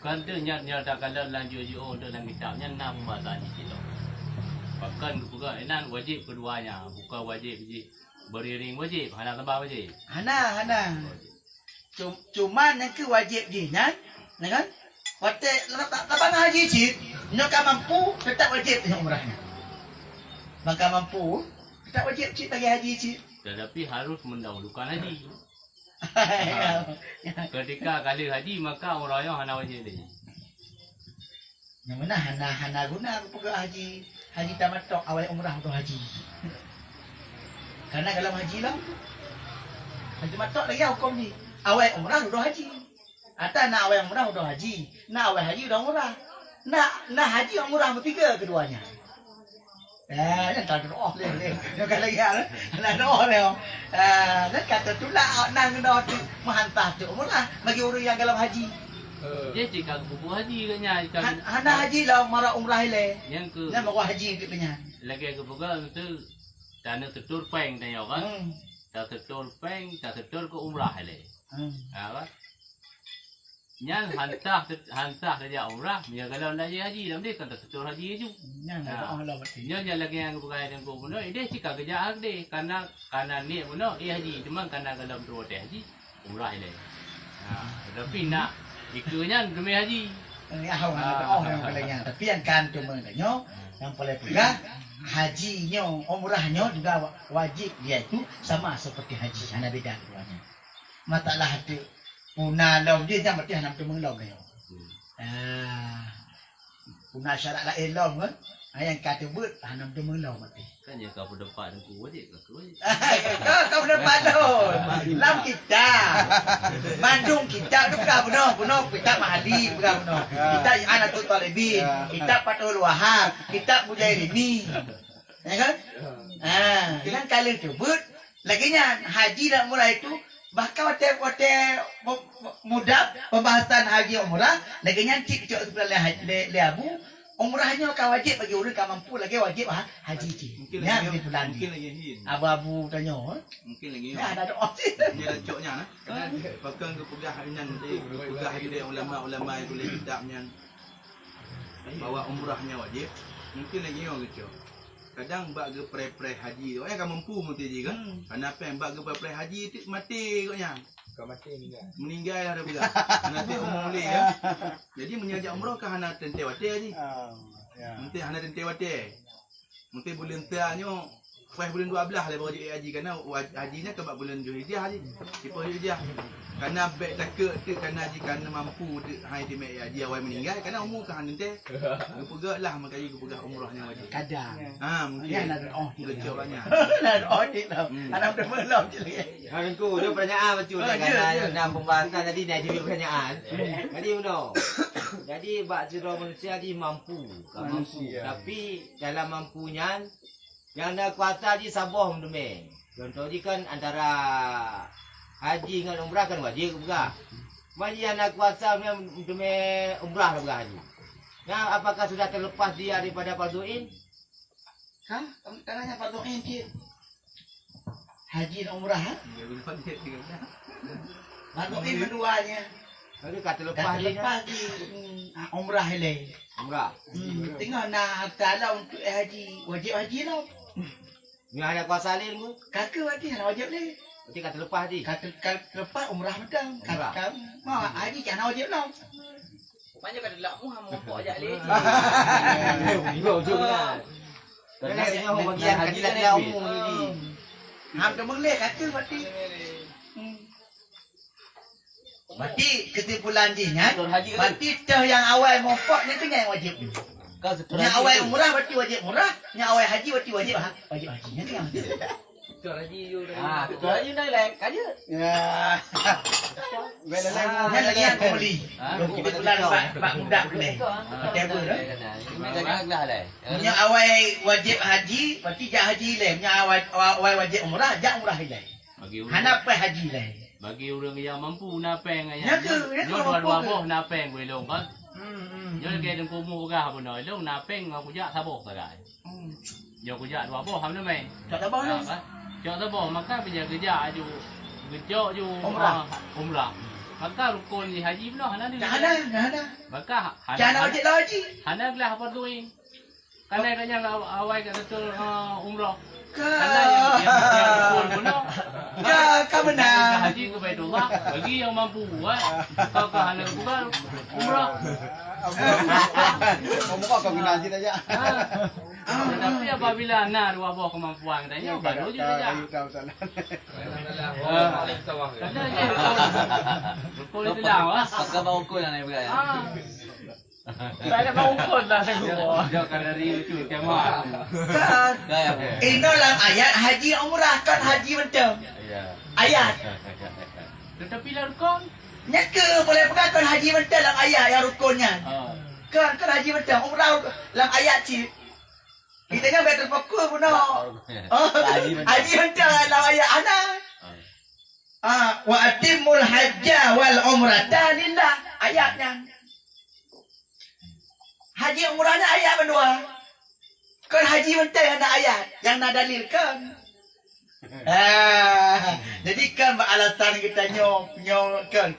Kan tu nyat tak kalau lanjut dalam kitabnya nak pembahasan itu. Bahkan juga enan wajib keduanya, bukan wajib beriring wajib, hana tambah wajib.
Hana. Cuman yang ke wajib je kan? Kan? Waktu lapang haji cik, nak mampu tetap wajib dengan umrahnya. Maka mampu tetap wajib cik bagi haji cik.
Tetapi harus mendahulukan haji. Ketika kali haji maka umrahnya hana wajib lagi.
Yang mana hana guna aku pergi haji tamattu awal umrah untuk haji. Karena kalau haji lah haji tamattu lagi hukum ni. Awal umrah untuk haji. Atau nak awal umrah untuk haji, nak awal haji untuk umrah. Nak haji umrah bertiga keduanya. Yang tak ada doa leh. Yang kata lagi nak doa leh. Dan kata tu lah nak doa tu menghantar tu umrah bagi orang yang dalam haji.
Dia jika buku haji kanya
Hana haji lah marah umrah leh.
Yang ke
Yang mau haji tu punya.
lagi ke buka itu tanah tetur peng tanya kan. Tak tetur peng, tak tetur ke umrah leh. Apa? Yang hantah saja umrah, dia kalau lagi haji, dalam dia kan tak tetur haji itu. Yang lagi yang berkait dengan kau pun, dia jika kerja deh, karena ni pun, haji, cuma karena kalau berbuat haji, umrah leh. Tapi nak ikutnya demi haji.
Tapi yang kan cuma nyo, yang paling pegah hajinya, umrahnya juga wajib dia itu sama seperti haji, hanya beda keduanya. Matalah tu punah lom dia jangan berarti hanam tu menglom dia. Punah syarat lain lom kan. Yang kata buat hanam tu menglom mati.
Kan ya kau berdepan dengan ku wajib ke wajib.
Kau berdepan tu. Lam kita. Bandung kita tu bukan kita mahali bukan bukan. Kita Anatul Talibin, kita Fathul Wahab, kita Mujahidin. Ya kan? Dengan kali tu buat laginya haji dan umrah itu bahkan waktu mudah pembahasan haji umrah lagi nyancik cok sebelah le abu umrahnya kau wajib bagi orang kau mampu lagi wajib haji cik. Ya di bulan
mungkin lagi hin.
Abu-abu tanya.
Mungkin lagi.
Ya ada doa cik.
Dia ada coknya nah. Bahkan ke pegah harian pegah dia ulama itu le kitabnya bawa umrahnya wajib. Mungkin lagi orang cok. Kadang bak ke pre haji tu kan mampu mesti je kan. Kenapa yang bak ke pre haji tu mati koknya.
Kau mati
Meninggal lah dah pula. Nanti umur boleh ya. Jadi menyajak umrah ke hana tente wate haji. Mesti hana tente wate. Mesti bulan tianyo pas bulan 12 lah baru haji kerana hajinya ke bulan Zulhijjah haji. Siapa Zulhijjah. Karena baik takut tu kerana haji kerana mampu tu hai di mek haji awal meninggal kerana umur ke hana tente. Gepegaklah makanya gepegak umrahnya wajib.
Kadang.
Mungkin.
Ya ada doa
Lecok banyak.
Ada doa cik tau. Ada belum cik lagi.
Hangku dia pertanyaan betul kan dalam pembahasan tadi dia jadi pertanyaan. Jadi benar. Jadi bak sira manusia di mampu, tapi dalam mampunya yang nak kuasa di sabah mendeme. Contoh di kan antara haji dengan umrah kan wajib juga. Wajib yang nak kuasa mendeme umrah juga haji. Nah, apakah sudah terlepas dia daripada farduin?
Kan? Kamu tanya farduin cik. Haji dan umrah. Farduin berduanya.
Lalu kata lepas dia.
Lepas di umrah le.
Umrah.
Tengok nak harta untuk haji, wajib haji lah.
Ni ada kuasa lain pun.
Kakak wajib le.
Berarti kata lepas di.
Kata lepas umrah betul. Kata haji jangan wajib lah.
Rupanya kan delak mu hang mempok ajak lagi.
Bingung tu benar. Kena tengok bagian haji tak ada umum lagi.
Ham tu boleh kata berarti. Berarti kesimpulan jinya, berarti teh yang awal mopok ni tu yang wajib.
Kau
Yang awal umrah berarti wajib umrah, yang awal haji berarti wajib haji. Ni tu yang wajib.
Betul haji you dah.
betul lagi nak lek kaja.
Ya. Bela lain.
Yang lagi yang kau beli. Kesimpulan bak mudah boleh.
Betul dah. Jangan lah lek.
Yang awal wajib haji, berarti jak haji lain. Yang awal wajib umrah, jak umrah lain.
Bagi
Hana apa haji lain.
bagi orang yang mampu napeng
Ya ke? Ya ke
Yo
mampu
dua
ke?
boh napeng boleh long kan. Yo ke deng kumu gah pun noi long napeng aku jak sabok sagai. Yo ku jak dua boh ham na mai.
Tak tahu lah.
Jak sabok maka bija kerja ju gejo ju umrah. Maka rukun di haji pun hana di.
Dah ada.
Maka
Jangan wajib lah haji.
hana gelah apa tu ni. Karena kanya awal kat betul umrah.
Ke?
Karena yang rukun pun
Kau benar.
haji ke Baitullah bagi yang mampu kau ke hana bukan umrah.
Kamu kok kau guna haji aja.
Tapi apabila nak dua buah kemampuan katanya baru je saja.
Ayo kau sana.
Kata je rukun itu lah.
Pakai bau kun nak berat.
Tak ada bangkut lah saya.
Jauh dari itu kiamat.
Kan?
Gaya.
Ini dalam ayat haji umrah kan haji macam.
Ya.
Ayat.
Tetapi lah rukun.
Nyaka boleh pegang kan haji macam dalam ayat yang rukunnya. Kan haji macam umrah dalam ayat si. Kita ni betul fokus pun nak. Haji macam dalam ayat ana. Wa atimul hajja wal umrata lillah ayatnya. Haji umrahnya ayat berdua. Kan haji macam ada ayat yang nak dalilkan. Jadi kan alasan kita nyong kan.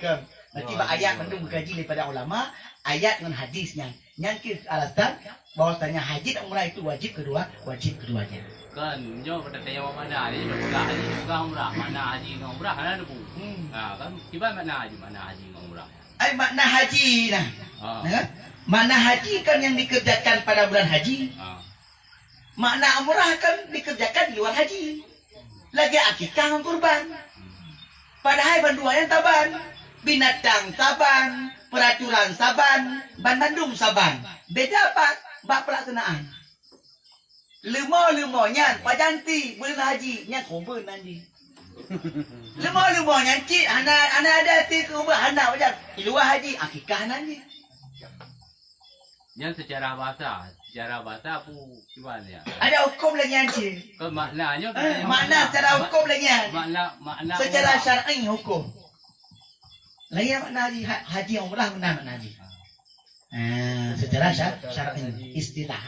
Nanti ayat mendung kaji daripada ulama, ayat dengan hadisnya. Yang alasan bahwasanya haji dan umrah itu wajib keduanya.
Kan jauh pada tanya mana ni berpegang haji berpegang umrah. Mana haji dengan umrah ada tu. Kan tiba makna haji dengan umrah.
Ai makna haji nah. Makna haji kan yang dikerjakan pada bulan haji. Makna umrah kan dikerjakan di luar haji. Lagi akikah dengan kurban. Padahal banduan yang taban. Binatang saban, peraturan saban, bandandum saban. Beda apa? Bab pelaksanaan. Lemah-lemahnya pajanti bulan haji nya korban nanti. Lemah-lemahnya cik ana ada ti korban hana macam di luar haji akikah nanti.
Yang secara bahasa pun gimana ya?
Ada hukum lagi yang cik.
Kan maknanya
Makna secara hukum lagi yang.
makna
Secara syar'i hukum. Lagi makna haji umrah makna haji. Secara syar'i istilah.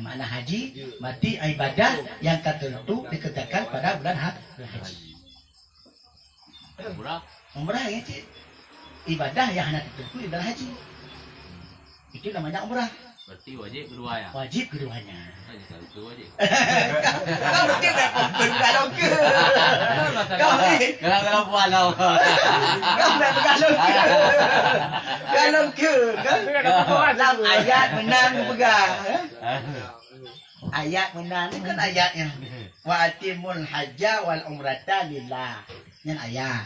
Makna haji berarti ibadah yang tertentu dikerjakan pada bulan haji. Umrah ya cik. Ibadah yang hanya tertentu di bulan haji. Itu namanya umrah.
Berarti wajib kedua ya?
Wajib keduanya.
Itu wajib.
Kau mungkin tak pun kalau ke. Kau ni
Kalau puan tau.
kau nak kalau ke. Kalau ke kan. Dalam ayat menang pegang. Ayat menang ni kan ayatnya. Wa atimul hajja wal umrata lillah. Yang ayat.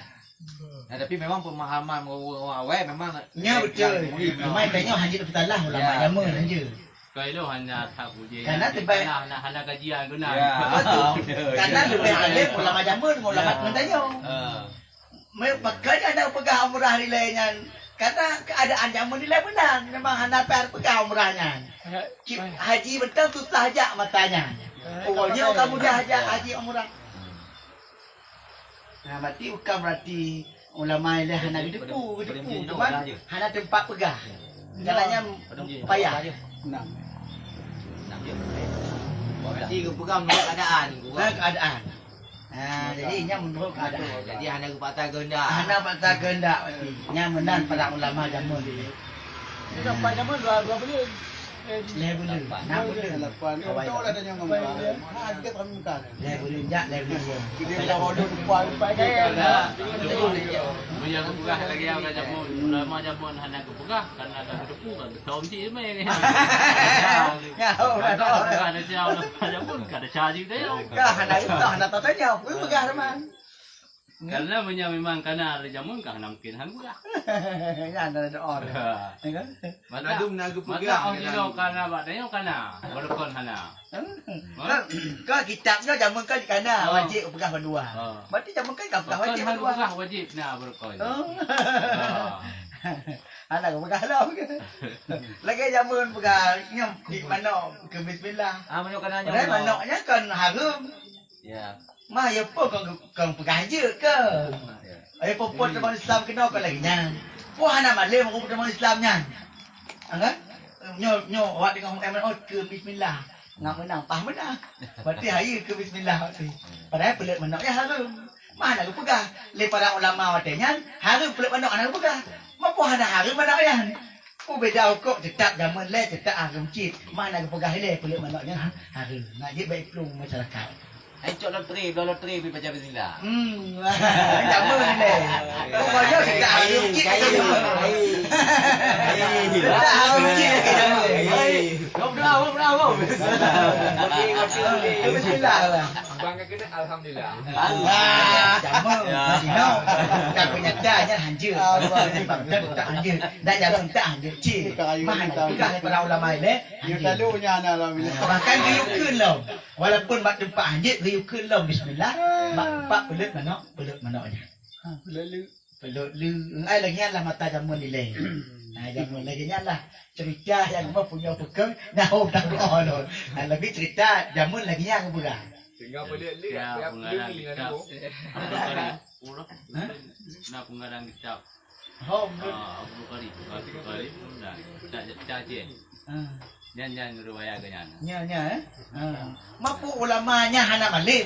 Nah, tapi memang pemahaman orang awal memang
Ya betul. Memang tanya haji tu lah ulama agama saja.
Kalau hanya tak puji.
Karena terbaik.
Hanya kajian tu nak.
Karena lebih alim ulama agama dengan ulama tanya. Makanya ada pegang umrah nilainya. Karena keadaan zaman nilai benar. Memang hanya pegang umrahnya. Haji betul susah aja matanya. Pokoknya kamu dah haji umrah. Nah, berarti ulama ini hanya depu, cuman hanya tempat pegah. Jalannya payah.
Nah.
Berarti kau pegang menurut keadaan.
Keadaan. Jadi ini menurut keadaan.
Jadi hanya patah kehendak.
Hanya patah kehendak. Yang menang para ulama agama dia.
Ini sampai zaman dua bulan.
Level 6 bulan.
Lapan. Kau dah tanya ngomong. Mana haji kat kami bukan.
Level 1 level 2.
Kita dah order depan.
Pakai
Banyak yang kepegah lagi yang kat jamun. Lama jamun hana kepegah karena ada depu kan. Tahu mesti mai ni.
Ngau dah tu.
Ada siapa lepas jamun kada charge dia.
Kah hana tak tanya, aku pegah teman.
Karena memang karena ada jamun kan mungkin hang pegah.
Ya ada doa. Kan?
Mata
Nadum naga
mata
pegang.
orang Cina karena bak tengok karena berkon hana.
Kau kitabnya jamun kan kana wajib pegang berdua. Berarti jamun kan kau pegang
Berkon
wajib
hang
berdua.
pegah wajib nak berkon.
Anak kau pegang lah. Lagi jamun pegang nyam di mana ke bismillah.
Menyo kana
Padahal manoknya kan harum.
Ya.
Mah ya apa kau pegang je ke? Ayo popot teman Islam kena kau lagi nya. Wah anak malam aku teman Islamnya. Angkat? Nyo awak dengan MNO ke bismillah. Ngak menang, pah menang. Berarti hari ke bismillah berarti. Padahal pelit manoknya harum. Mana aku pegang? Le para ulama watenya harum pelit manok anak aku pegang. Mampu ada harum manoknya. Oh beda kok tetap zaman le tetap harum cip. Mana aku pegang le pelit manoknya harum. Nak je baik pelung masyarakat.
Ai cok loteri pergi baca bismillah.
Jamun ni. Pokoknya kita harum cip kita jamun. Kita harum cip kita jamun.
Bravo.
Bismillah lah.
Bangga kena alhamdulillah.
Jamun. Dino. Tak penyatanya hancur. Tak hancur. Tak jamun tak hancur. Cip. Mana pegang para ulama ni.
Dia talunya anak lah bila.
Bahkan riukun lah. Walaupun mak tempat hancur riukun lah bismillah. Mak pak pelut manoknya.
Lalu
Pelut lu. Ai lagi lah mata jamun ni leh. Jamun lagi lah. Cerita yang mau punya pegang dah tak ono. Lebih cerita jamun lagi yang berang.
Sehingga boleh
Ya, pengarang kitab. Urut. Nak pengarang kitab. Abu Qarib. Tak je. Jangan riwayat ganyan.
Nya. Mampu ulamanya hana malim.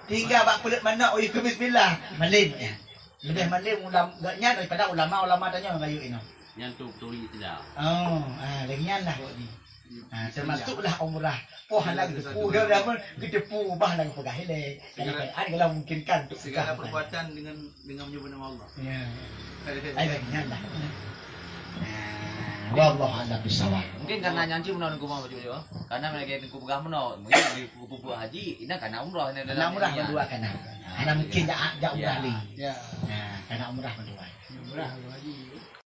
Tinggal bak pelut manok oi ke bismillah. Malim ya. Lebih malim ulamanya daripada ulama tanya ngayu ini.
Yang tu turi tidak.
Lagi lah buat ni. Termasuklah umrah. Pohan lagi depu dia pun depu bah lagi pegang hele. Ada kalau mungkinkan untuk
Segala perbuatan dengan menyebut nama Allah.
Ya. Lagi lah. Wallahu a'lam bishawab.
Mungkin karena nyanci menurut aku mau baju karena mereka yang aku pegang menurut mungkin di buku haji ini karena umrah ini
Karena umrah berdua kena. Karena mungkin jauh umrah li.
ya
Karena umrah berdua.
murah lagi.